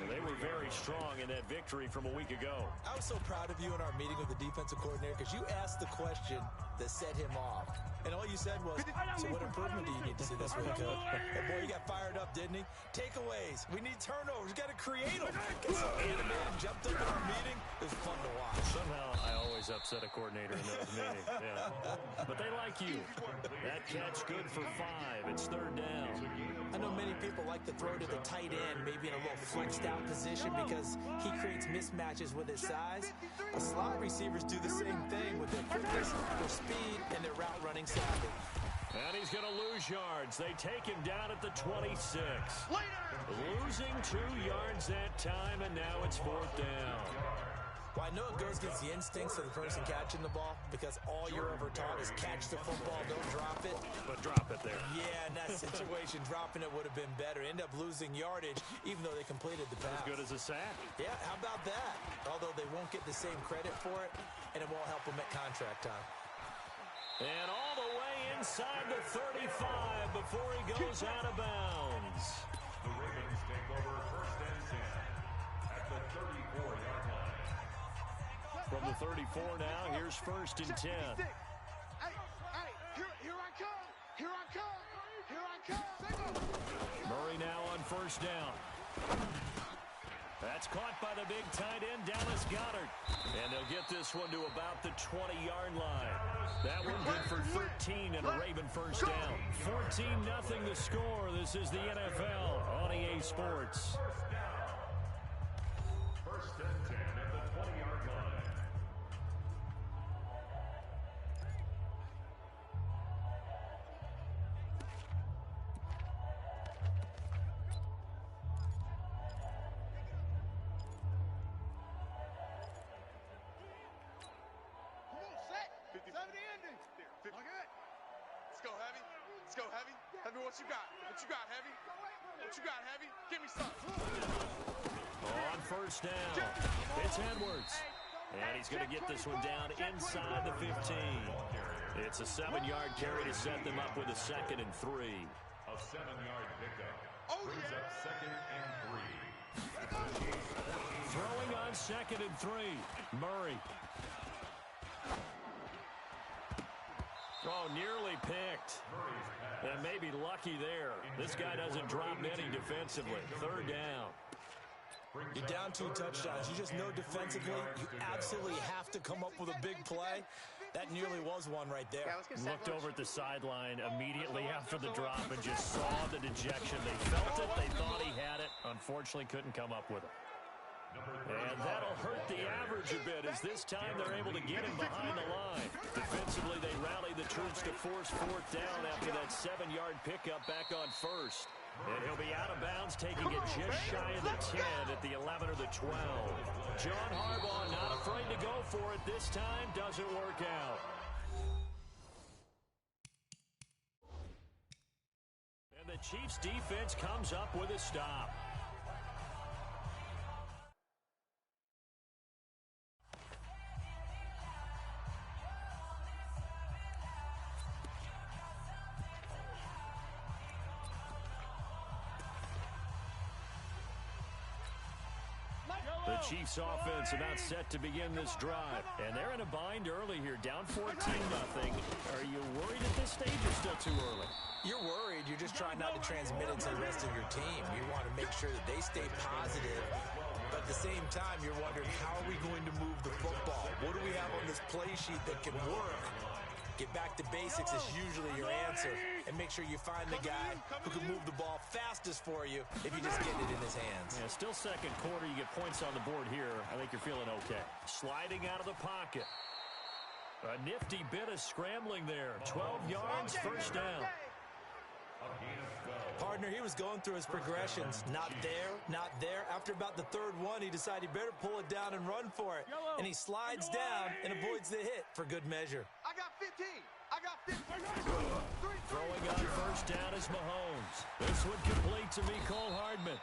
They were very strong in that victory from a week ago. I was so proud of you in our meeting with the defensive coordinator because you asked the question that set him off. And all you said was, so what improvement do you need to see this week, Coach? And boy, he got fired up, didn't he? Takeaways. We need turnovers. We got to create them. Get so animated, jumped up in our meeting. It was fun to watch. Somehow I always upset a coordinator in those meetings. Yeah. But they like you. That catch good for 5. It's 3rd down. I know many people like to throw to the tight end, maybe in a little flexed out position because he creates mismatches with his size. But slot receivers do the same thing with their quickness, their speed, and their route running savvy. And he's going to lose yards. They take him down at the 26. Losing 2 yards that time, and now it's 4th down. Well, I know it goes against the instincts of the person catching the ball because all you're ever taught is catch the football, don't drop it. But drop it there. Yeah, in that situation, dropping it would have been better. End up losing yardage, even though they completed the pass. As good as a sack. Yeah, how about that? Although they won't get the same credit for it, and it won't help them at contract time. And all the way inside the 35 before he goes out of bounds. The Ravens take over 1st and 10 at the 34-yard line. From the 34 now, here's 1st and 10. Hey, here I come. Here I come. Here I come. Murray now on 1st down. That's caught by the big tight end, Dallas Goedert. And they'll get this one to about the 20-yard line. That one good for 13 and a Raven 1st down. 14-0 the score. This is the NFL on EA Sports. 1st and 10 at the 20-yard line. Heavy, what you got? What you got, Heavy? What you got, Heavy? Give me some. On 1st down, it's Edwards. And he's going to get this one down inside the 15. It's a 7-yard carry to set them up with a 2nd and 3. A 7-yard pickup. Brings up 2nd and 3. Throwing on 2nd and 3. Murray. Oh, nearly picked. And maybe lucky there. This guy doesn't drop any defensively. 3rd down. You're down 2 touchdowns. You just know defensively you absolutely have to come up with a big play. That nearly was one right there. Looked over at the sideline immediately after the drop and just saw the dejection. They felt it. They thought he had it. Unfortunately, couldn't come up with it. And that'll hurt the average a bit as this time they're able to get him behind the line. Defensively, they rallied the troops to force fourth down after that 7-yard pickup back on first. And he'll be out of bounds, taking it just shy of the 10 at the 11 or the 12. John Harbaugh not afraid to go for it this time. Doesn't work out. And the Chiefs' defense comes up with a stop. The Chiefs offense about set to begin this drive. And they're in a bind early here, down 14-0. Are you worried at this stage or still too early? You're worried. You're just trying not to transmit it to the rest of your team. You want to make sure that they stay positive. But at the same time, you're wondering, how are we going to move the football? What do we have on this play sheet that can work? Get back to basics is usually your answer. And make sure you find the guy who can move the ball fastest for you if you just get it in his hands. Yeah, still second quarter. You get points on the board here. I think you're feeling okay. Sliding out of the pocket. A nifty bit of scrambling there. 12 yards, first down. Partner, he was going through his progressions. Not there, not there. After about the third one, he decided he better pull it down and run for it. And he slides down and avoids the hit for good measure. I got 15. I got 15. Throwing on first down is Mahomes. This one complete to Mecole Hardman.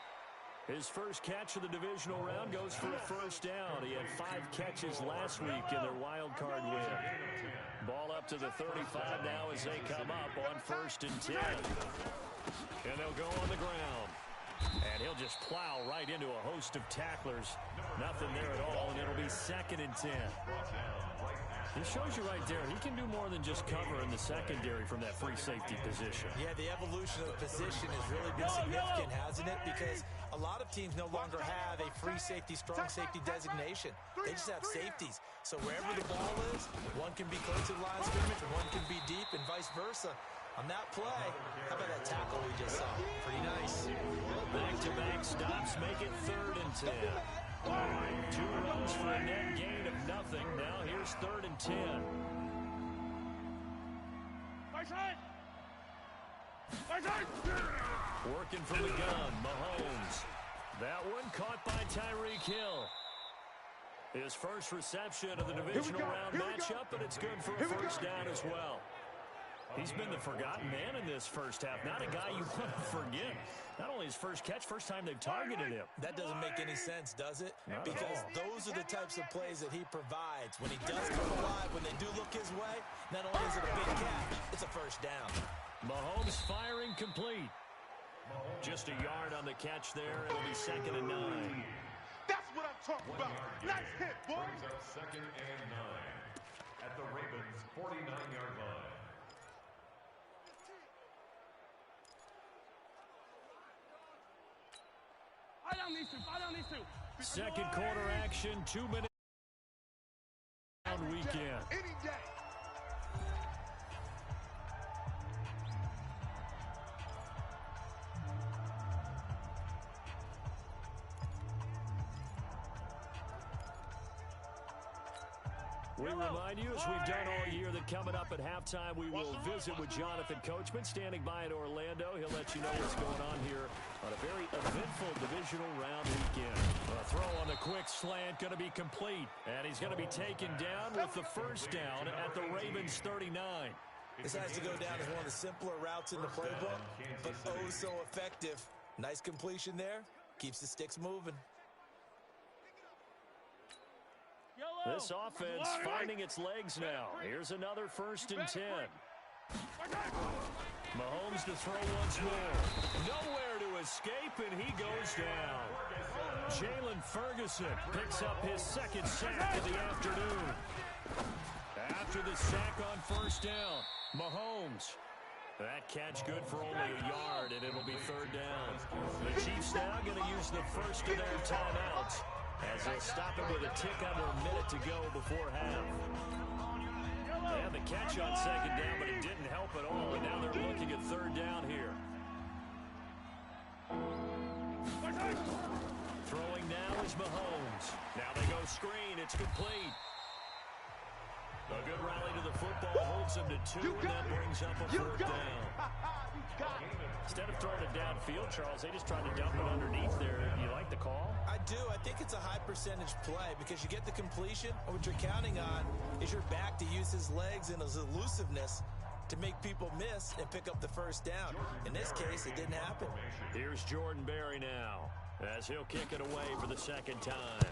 His first catch of the divisional round goes for a first down. He had 5 catches last week in their wild card win. Ball up to the 35 now as they come up on 1st and 10. And they'll go on the ground. And he'll just plow right into a host of tacklers. Nothing there at all, and it'll be 2nd and 10. He shows you right there, he can do more than just cover in the secondary from that free safety position. Yeah, the evolution of the position has really been significant, hasn't it? Because a lot of teams no longer have a free safety, strong safety designation. They just have safeties. So wherever the ball is, one can be close to the line of scrimmage, one can be deep, and vice versa. On that play, how about that tackle we just saw? Pretty nice. Back-to-back stops make it 3rd and 10. 2 runs for a net gain of nothing. Now here's 3rd and 10. Working from the gun, Mahomes. That one caught by Tyreek Hill. His first reception of the divisional round matchup, but it's good for a first down as well. He's been the forgotten man in this first half. Not a guy you want to forget. Not only his first catch, first time they've targeted him. That doesn't make any sense, does it? Because those are the types of plays that he provides. When he does come alive, when they do look his way, not only is it a big catch, it's a first down. Mahomes firing complete. Just a yard on the catch there. It'll be 2nd and 9. That's what I'm talking about. Nice hit, boy. Brings up 2nd and 9 at the Ravens' 49-yard line. Second quarter action, 2 minutes weekend. Any day. We remind you, as we've done all year, that coming up at halftime, we will visit with Jonathan Coachman, standing by in Orlando. He'll let you know what's going on here on a very eventful divisional round weekend. A throw on the quick slant going to be complete, and he's going to be taken down with the first down at the Ravens' 39. This has to go down as one of the simpler routes in the playbook, but oh so effective. Nice completion there. Keeps the sticks moving. This offense finding its legs now. Here's another 1st and 10. Mahomes to throw once more. Nowhere to escape, and he goes down. Jalen Ferguson picks up his 2nd sack of the afternoon. After the sack on first down, Mahomes. That catch good for only a yard, and it'll be 3rd down. The Chiefs now going to use the first of their timeouts, as they'll stop it with a tick under a minute to go before half. the catch on second down, but it didn't help at all. And now they're looking at third down here. Throwing now is Mahomes. Now they go screen. It's complete. A good rally to the football holds him to 2, and that brings up a fourth down. Instead of throwing it downfield, Charles, they just tried to dump it underneath there. You like the call? I do. I think it's a high percentage play because you get the completion, and what you're counting on is your back to use his legs and his elusiveness to make people miss and pick up the first down. In this case, it didn't happen. Here's Jordan Berry now as he'll kick it away for the second time.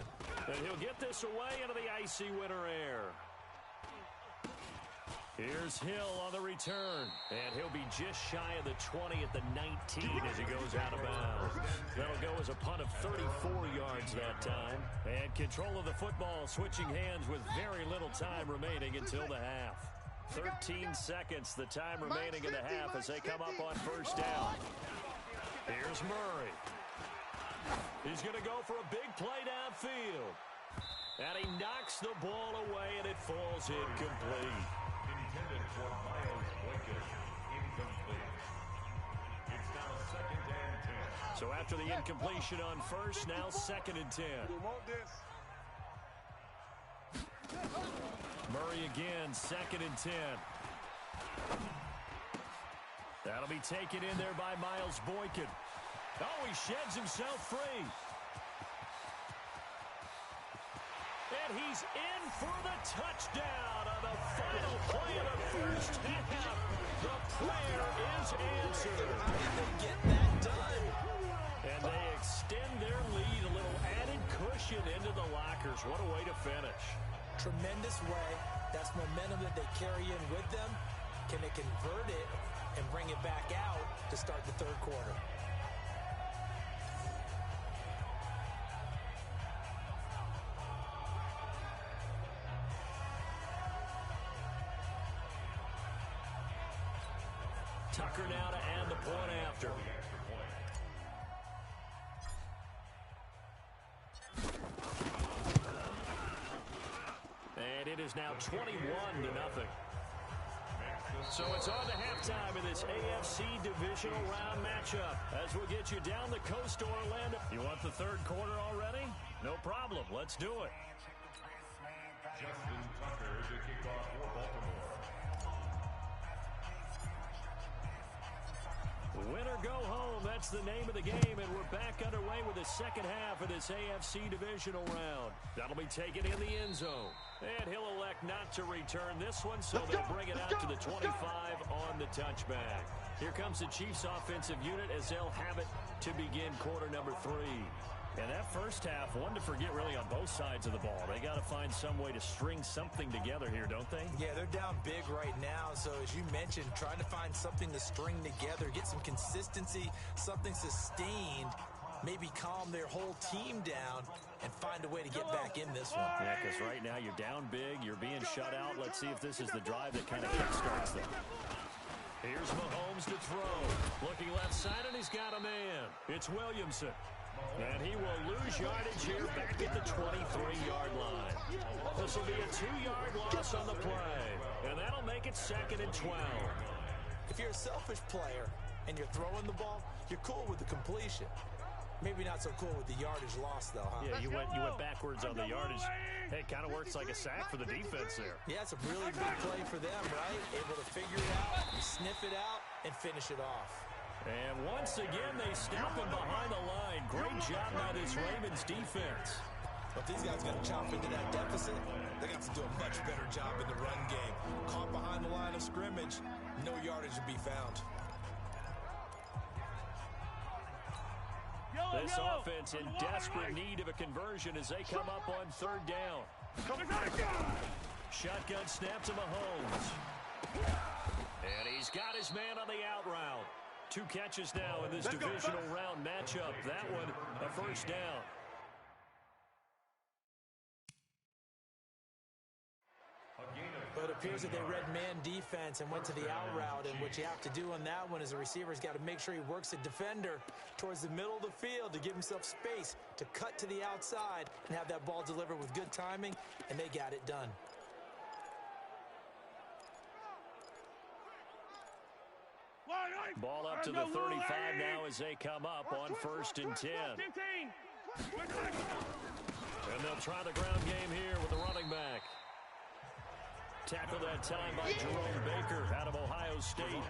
And he'll get this away into the icy winter air. Here's Hill on the return, and he'll be just shy of the 20 at the 19 as he goes out of bounds. That'll go as a punt of 34 yards that time. And control of the football switching hands with very little time remaining until the half. 13 seconds, the time remaining in the half as they come up on first down. Here's Murray. He's going to go for a big play downfield. And he knocks the ball away, and it falls incomplete. Intended for Miles Boykin, incomplete. It's now 2nd and 10. So after the incompletion on first, now 2nd and 10. Murray again, 2nd and 10. That'll be taken in there by Miles Boykin. Oh, he sheds himself free. And he's in for the touchdown on the final play of the first half. The prayer is answered. How did they get that done? And they extend their lead, a little added cushion into the lockers. What a way to finish. Tremendous way. That's momentum that they carry in with them. Can they convert it and bring it back out to start the third quarter? Tucker now to add the point after. And it is now 21-0. So it's on to halftime in this AFC divisional round matchup as we'll get you down the coast to Orlando. You want the third quarter already? No problem. Let's do it. Justin Tucker to kick off for Baltimore. Win or go home, that's the name of the game, and we're back underway with the second half of this AFC divisional round. That'll be taken in the end zone. And he'll elect not to return this one, so they'll bring it out to the 25 on the touchback. Here comes the Chiefs offensive unit as they'll have it to begin quarter number 3. And that first half, one to forget really on both sides of the ball. They got to find some way to string something together here, don't they? Yeah, they're down big right now. So as you mentioned, trying to find something to string together, get some consistency, something sustained, maybe calm their whole team down and find a way to get back in this one. Yeah, because right now you're down big, you're being shut out. Let's see if this is the drive that kind of kickstarts them. Here's Mahomes to throw. Looking left side, and he's got a man. It's Williamson. And he will lose yardage here back at the 23-yard line. This will be a 2-yard loss on the play. And that'll make it 2nd and 12. If you're a selfish player and you're throwing the ball, you're cool with the completion. Maybe not so cool with the yardage loss, though, huh? Yeah, you went backwards on the yardage. Hey, it kind of works like a sack for the defense there. Yeah, it's a really big play for them, right? Able to figure it out, sniff it out, and finish it off. And once again, they stop him behind the line. Great job by this Ravens defense. But if these guys got to chop into that deficit, they got to do a much better job in the run game. Caught behind the line of scrimmage, no yardage to be found. This offense in desperate need of a conversion as they come up on third down. Shotgun snap to Mahomes. And he's got his man on the out route. 2 catches now in this divisional round matchup. That one, a first down. But it appears that they read man defense and went to the out route. And what you have to do on that one is the receiver's got to make sure he works the defender towards the middle of the field to give himself space to cut to the outside and have that ball delivered with good timing, and they got it done. Ball up to the 35 now as they come up on 1st and 10. And they'll try the ground game here with the running back. Tackled that time by Jerome Baker out of Ohio State.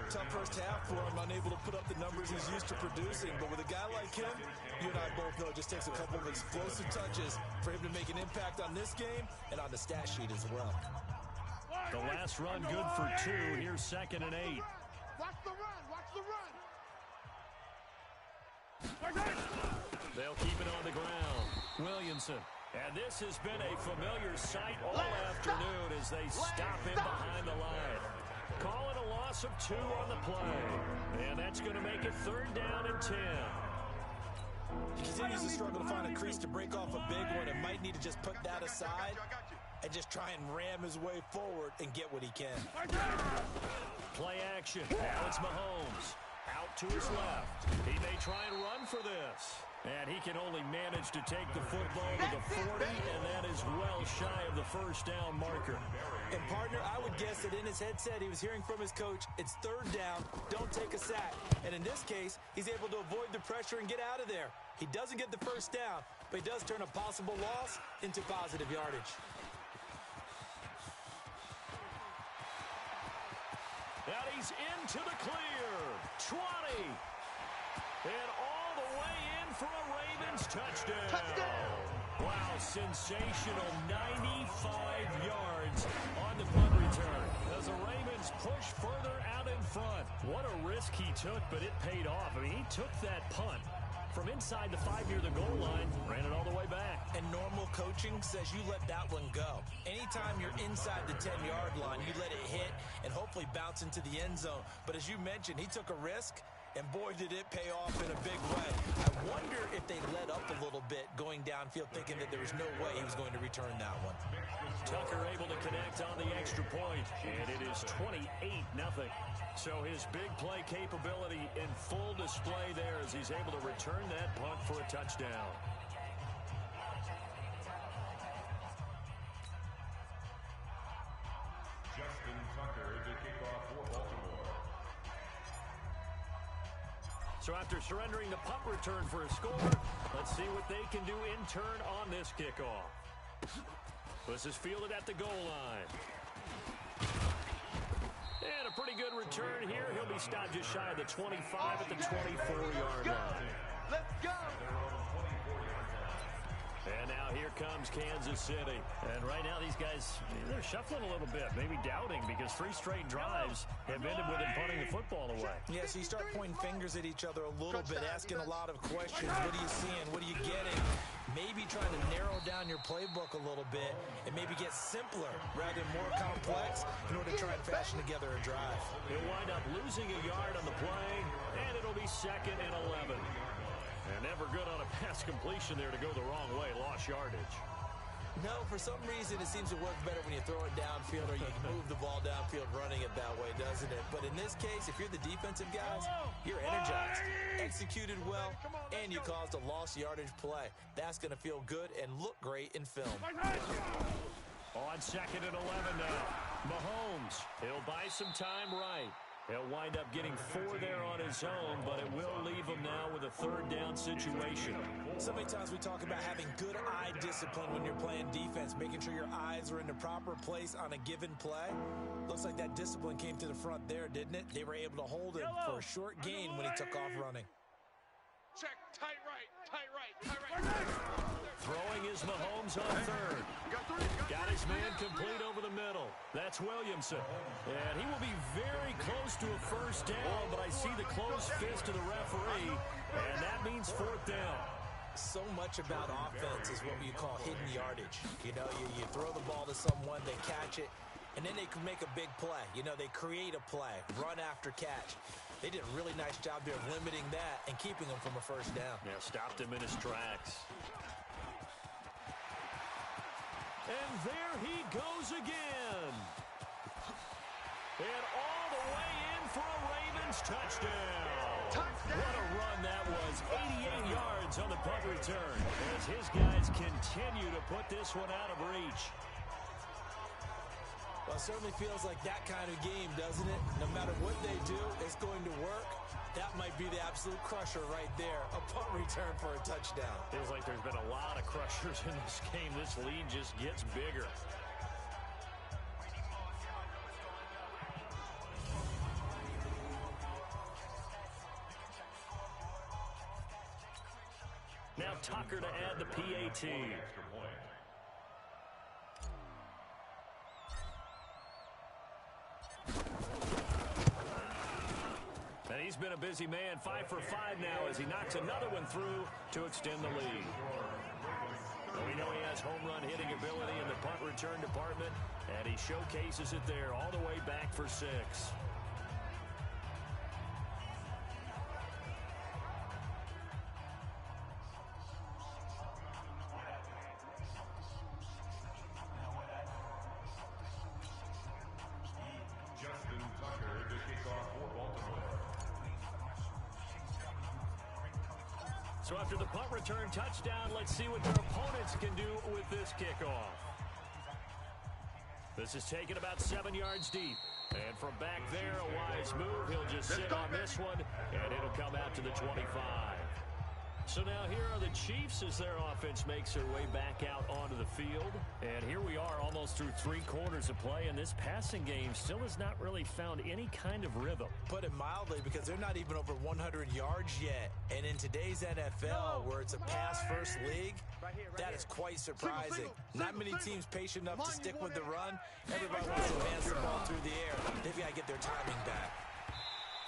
Tough first half for him, unable to put up the numbers he's used to producing. But with a guy like him, you and I both know it just takes a couple of explosive touches for him to make an impact on this game and on the stat sheet as well. The last run good for 2. Here's 2nd and 8. Watch the run. Watch the run. They'll keep it on the ground. Williamson. And this has been a familiar sight all afternoon as they stop him behind the line. Call it a loss of 2 on the play. And that's going to make it 3rd down and 10. He continues to struggle to find a crease to break off a big one and might need to just put that aside and just try and ram his way forward and get what he can. Play action. Now it's Mahomes. Out to his left. He may try and run for this. And he can only manage to take the football to the 40, and that is well shy of the 1st down marker. And, partner, I would guess that in his headset he was hearing from his coach, it's 3rd down, don't take a sack. And in this case, he's able to avoid the pressure and get out of there. He doesn't get the 1st down, but he does turn a possible loss into positive yardage. And he's into the clear. 20. And all the way in for a Ravens touchdown. Wow, sensational 95 yards on the punt return as the Ravens push further out in front. What a risk he took, but it paid off. I mean, he took that punt from inside the 5 near the goal line, ran it all the way back. And normal coaching says you let that one go. Anytime you're inside the 10-yard line, you let it hit and hopefully bounce into the end zone. But as you mentioned, he took a risk, and boy, did it pay off in a big way. I wonder if they let up a little bit going downfield, thinking that there was no way he was going to return that one. Tucker able to connect on the extra point, and it is 28-0. So his big play capability in full display there as he's able to return that punt for a touchdown. Justin Tucker to kick off for Baltimore. So after surrendering the punt return for a score, let's see what they can do in turn on this kickoff. This is fielded at the goal line. And a pretty good return here. He'll be stopped just shy of the 25 at the 24-yard line. Let's go. And now here comes Kansas City. And right now these guys, they're shuffling a little bit, maybe doubting, because 3 straight drives have ended with him punting the football away. Yeah, so you start pointing fingers at each other a little bit, asking a lot of questions. What are you seeing? What are you getting? Maybe trying to narrow down your playbook a little bit and maybe get simpler rather than more complex in order to try and fashion together a drive. He'll wind up losing a yard on the play, and it'll be 2nd and 11. And never good on a pass completion there to go the wrong way. Lost yardage. No, for some reason it seems to work better when you throw it downfield or you move the ball downfield running it that way, doesn't it? But in this case, if you're the defensive guys, you're energized, executed well, and you caused a lost yardage play. That's going to feel good and look great in film. On 2nd and 11 now. Mahomes, he'll buy some time right. He'll wind up getting 4 there on his own, but it will leave him now with a 3rd down situation. So many times we talk about having good eye discipline when you're playing defense, making sure your eyes are in the proper place on a given play. Looks like that discipline came to the front there, didn't it? They were able to hold him for a short gain when he took off running. Check, tight right, tight right, tight right. Throwing is Mahomes on 3rd. Got his man complete over the middle. That's Williamson. And he will be very close to a 1st down, but I see the closed fist of the referee, and that means 4th down. So much about offense is what you call hidden yardage. You know, you throw the ball to someone, they catch it, and then they can make a big play. You know, they create a play, run after catch. They did a really nice job there of limiting that and keeping him from a 1st down. Yeah, stopped him in his tracks. And there he goes again. And all the way in for a Ravens touchdown. What a run that was. 88 yards on the punt return as his guys continue to put this one out of reach. Well, it certainly feels like that kind of game, doesn't it? No matter what they do, it's going to work. That might be the absolute crusher right there. A punt return for a touchdown. Feels like there's been a lot of crushers in this game. This lead just gets bigger. Now Tucker to add the PAT. And he's been a busy man, 5 for 5 now as he knocks another one through to extend the lead. We know he has home run hitting ability in the punt return department, and he showcases it there all the way back for 6. So after the punt return touchdown, let's see what their opponents can do with this kickoff. This is taken about 7 yards deep. And from back there, a wise move. He'll just sit on this one, and it'll come out to the 25. So now here are the Chiefs as their offense makes their way back out onto the field. And here we are almost through 3 quarters of play, and this passing game still has not really found any kind of rhythm. Put it mildly, because they're not even over 100 yards yet. And in today's NFL, where it's a pass-first league, that is quite surprising. Not many teams patient enough to stick with the run. Everybody wants to advance the ball through the air. They've got to get their timing back.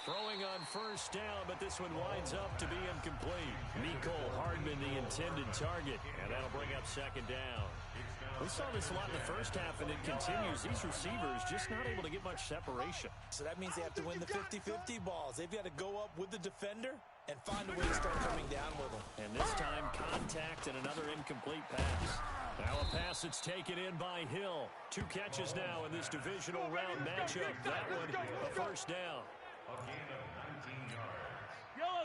Throwing on first down, but this one winds up to be incomplete. Mecole Hardman, the intended target, and that'll bring up second down. We saw this a lot in the first half, and it continues. These receivers just not able to get much separation. So that means they have to win the 50-50 balls. They've got to go up with the defender and find a way to start coming down with them. And this time, contact and another incomplete pass. Now a pass that's taken in by Hill. 2 catches now in this divisional round matchup. That one, a first down. A gain of 19 yards.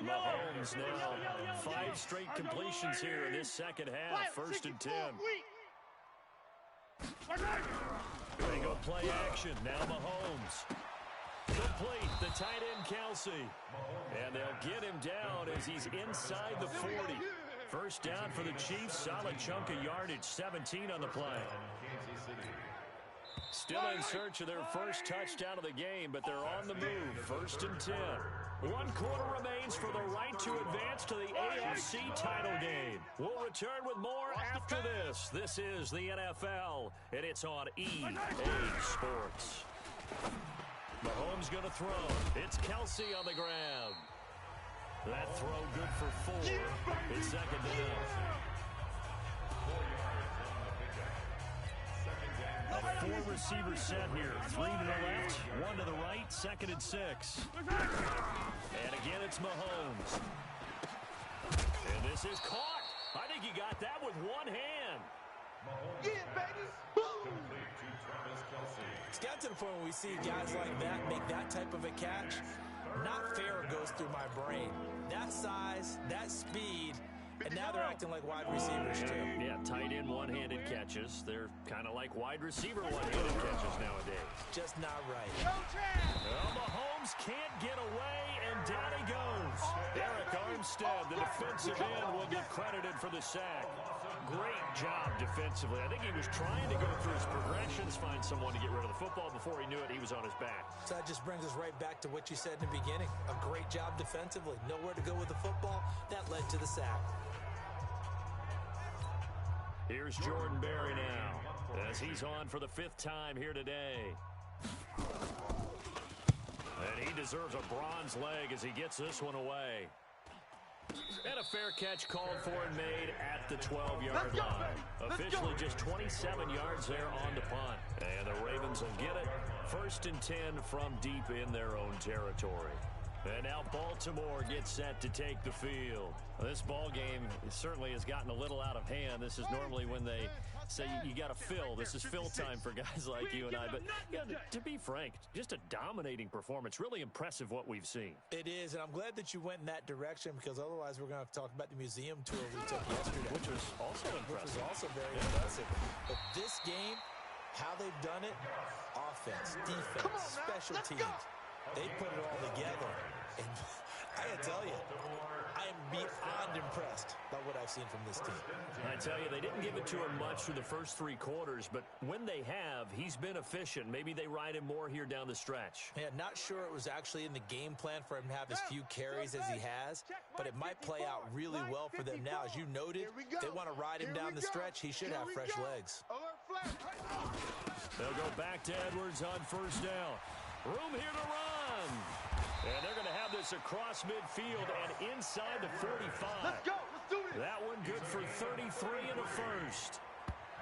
Mahomes now 5 straight completions here in this second half. First and 10. They go play action. Now Mahomes. Complete. The tight end Kelsey. And they'll get him down as he's inside the 40. First down for the Chiefs. Solid chunk of yardage. 17 on the play. Still in search of their first touchdown of the game, but they're on the move. First and 10. 1 quarter remains for the right to advance to the AFC title game. We'll return with more after this. This is the NFL, and it's on EA Sports. Mahomes going to throw. It's Kelsey on the grab. That throw good for 4. It's second down. A 4-receiver set here. 3 to the left, 1 to the right, second and 6. And again, it's Mahomes. And this is caught. I think he got that with one hand. Yeah, baby. Boom. It's got to the point where we see guys like that make that type of a catch. Not fair goes through my brain. That size, that speed, and now they're acting like wide receivers too. Yeah, tight end one-handed catches. They're kind of like wide receiver one-handed catches nowadays. Just not right. Well, Mahomes can't get away, and down he goes. Eric Armstead, the defensive end, will get credited for the sack. Great job defensively. I think he was trying to go through his progressions, find someone to get rid of the football. Before he knew it, he was on his back. So that just brings us right back to what you said in the beginning. A great job defensively. Nowhere to go with the football. That led to the sack. Here's Jordan Berry now, as he's on for the 5th time here today. And he deserves a bronze leg as he gets this one away. And a fair catch called for and made at the 12-yard line. Officially just 27 yards there on the punt. And the Ravens will get it. First and 10 from deep in their own territory. And now Baltimore gets set to take the field. This ball game certainly has gotten a little out of hand. This is normally when they say you got to fill. This is fill time for guys like you and I. But yeah, to be frank, just a dominating performance. Really impressive what we've seen. It is, and I'm glad that you went in that direction because otherwise we're going to have to talk about the museum tour we took yesterday. Which was also impressive. Which was also very impressive. But this game How they've done it? Offense, defense, special teams. They put it all together. And I gotta tell you, I am beyond impressed by what I've seen from this team. I tell you, they didn't give it to him much through the first 3 quarters, but when they have, he's been efficient. Maybe they ride him more here down the stretch. Yeah, not sure it was actually in the game plan for him to have as few carries as he has, but it might play out really well for them now. As you noted, they want to ride him down the stretch. He should have fresh legs. They'll go back to Edwards on first down. Room here to run. And they're going to have this across midfield and inside the 45. Let's go. Let's do this. That one good for 33 and a first.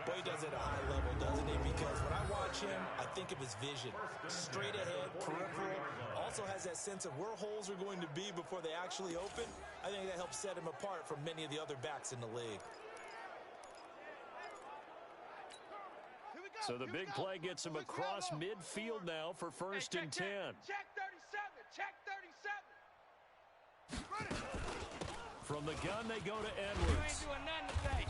Boy, he does it at a high level, doesn't he? Because when I watch him, I think of his vision. Straight ahead, peripheral. Also has that sense of where holes are going to be before they actually open. I think that helps set him apart from many of the other backs in the league. So the big play gets him across midfield now for first and 10. Check 37. Check 37. From the gun, they go to Edwards. You ain't doing nothing today.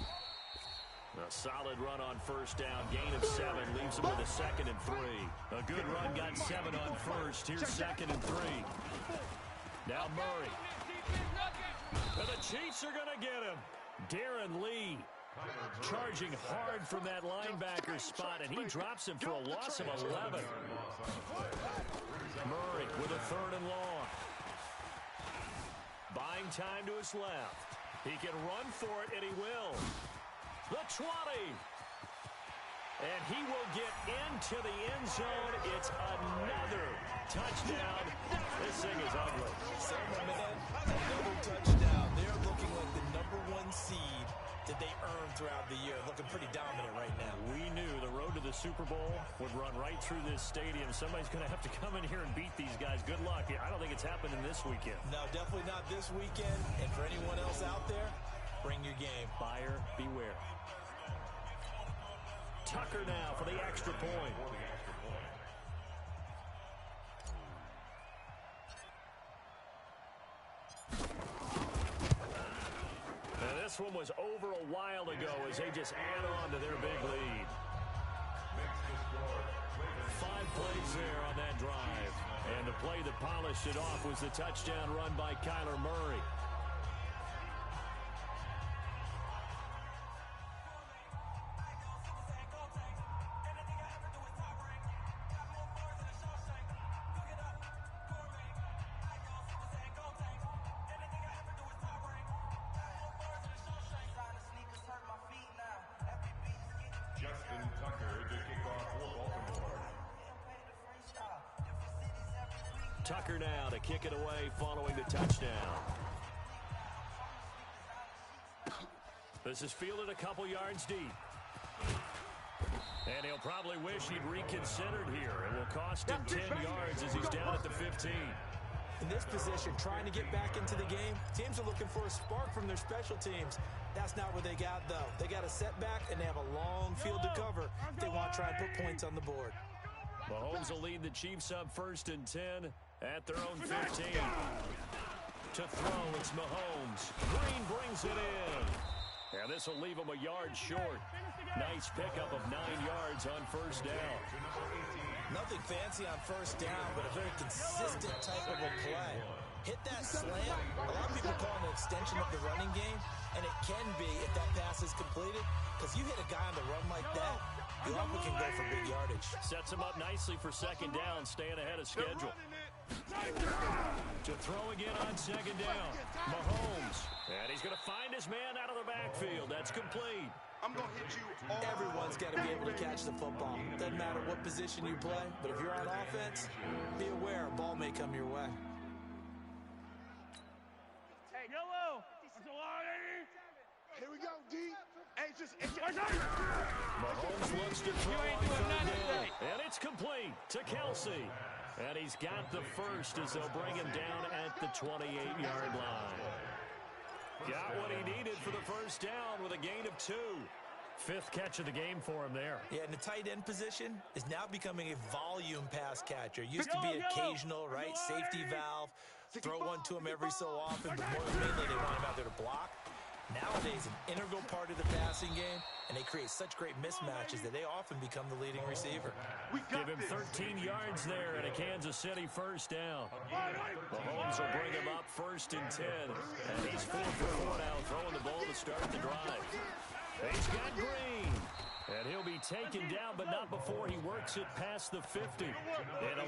A solid run on first down. Gain of 7 leaves him with a second and 3. A good run got 7 on first. Here's second and 3. Now Murray. And the Chiefs are going to get him. Darren Lee charging hard from that linebacker spot, and he drops him for a loss of 11. Murray with a 3rd and long. Buying time to his left. He can run for it, and he will. The 20. And he will get into the end zone. It's another touchdown. This thing is ugly. Another touchdown. They're looking like the #1 seed that they earned throughout the year. Looking pretty dominant right now. We knew the road to the Super Bowl would run right through this stadium. Somebody's going to have to come in here and beat these guys. Good luck. I don't think it's happening this weekend. No, definitely not this weekend. And for anyone else out there, bring your game. Buyer beware. Tucker now for the extra point. And this one was over a while ago as they just add on to their big lead. 5 plays there on that drive. And the play that polished it off was the touchdown run by Kyler Murray. Tucker now to kick it away following the touchdown. This is fielded a couple yards deep. And he'll probably wish he'd reconsidered here. It will cost him 10 yards as he's down at the 15. In this position, trying to get back into the game, teams are looking for a spark from their special teams. That's not what they got, though. They got a setback, and they have a long field to cover if they want to try and put points on the board. Mahomes will lead the Chiefs up first and 10 at their own 15. To throw, it's Mahomes. Green brings it in. And this will leave him a yard short. Nice pickup of 9 yards on first down. Nothing fancy on first down, but a very consistent type of a play. Hit that slant. A lot of people call it an extension of the running game, and it can be if that pass is completed, because you hit a guy on the run like that, you often can go for big yardage. Sets him up nicely for second down, staying ahead of schedule. To throw again on second down. Mahomes. And he's going to find his man out of the backfield. That's complete. I'm going to hit you. Everyone's got to be able to catch the football. Doesn't matter what position you play, but if you're on offense, be aware a ball may come your way. Hey, yellow. Here we go, D. Hey, Mahomes looks to throw on third down. And it's complete to Kelsey. And he's got the first as they'll bring him down at the 28-yard line. Got what he needed for the first down with a gain of 2. 5th catch of the game for him there. Yeah, and the tight end position is now becoming a volume pass catcher. Used to be occasional, right? Safety valve. Throw one to him every so often, but more mainly they want him out there to block. Nowadays, an integral part of the passing game, and they create such great mismatches that they often become the leading receiver. Give him 13 yards there and a Kansas City first down. Mahomes will bring him up 1st and 10. And he's 4 for 4 now, throwing the ball to start the drive. He's got Green. And he'll be taken down, but not before he works it past the 50. An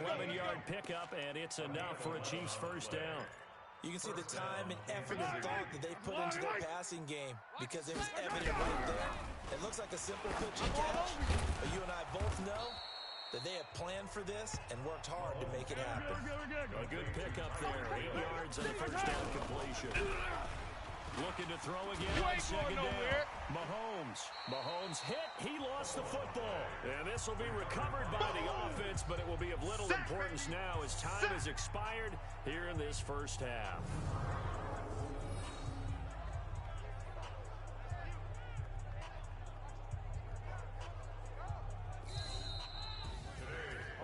11-yard pickup, and it's enough for a Chiefs first down. You can see the time and effort and thought that they put into their passing game because it was evident right there. It looks like a simple pitch and catch, but you and I both know that they have planned for this and worked hard to make it happen. A good pickup there, 8 yards on the first down completion. Looking to throw again on second down. Mahomes hit. He lost the football. And this will be recovered by the offense, but it will be of little importance now as time has expired here in this first half.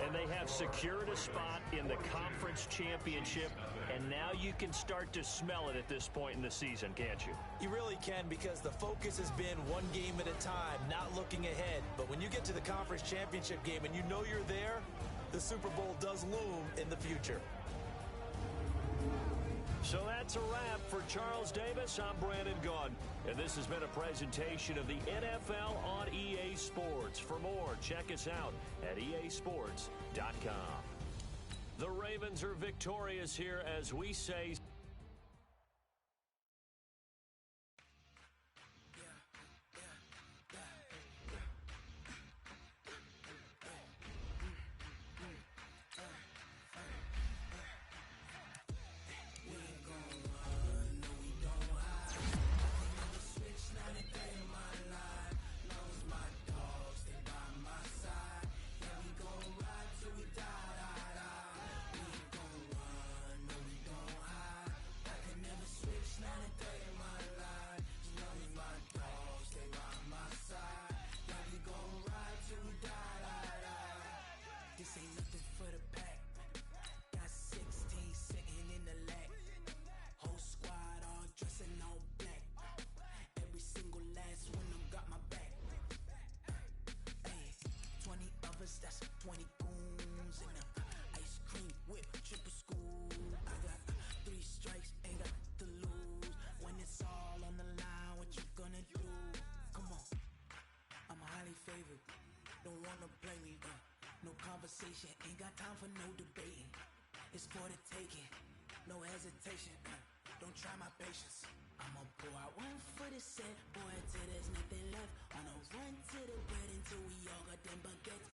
And they have secured a spot in the conference championship, and now you can start to smell it at this point in the season, can't you? You really can, because the focus has been one game at a time, not looking ahead. But when you get to the conference championship game and you know you're there, the Super Bowl does loom in the future. So that's a wrap for Charles Davis. I'm Brandon Gaudin, and this has been a presentation of the NFL on EA Sports. For more, check us out at easports.com. The Ravens are victorious here as we say... That's 20 goons in the ice cream whip, triple school. I got 3 strikes, ain't got to lose. When it's all on the line, what you gonna do? Come on, I'm highly favored. Don't wanna play me, no conversation, ain't got time for no debating. It's for the taking, no hesitation. Don't try my patience. I'ma pour out one for the set, boy, till there's nothing left. On a run to the bread until we all got them baguettes.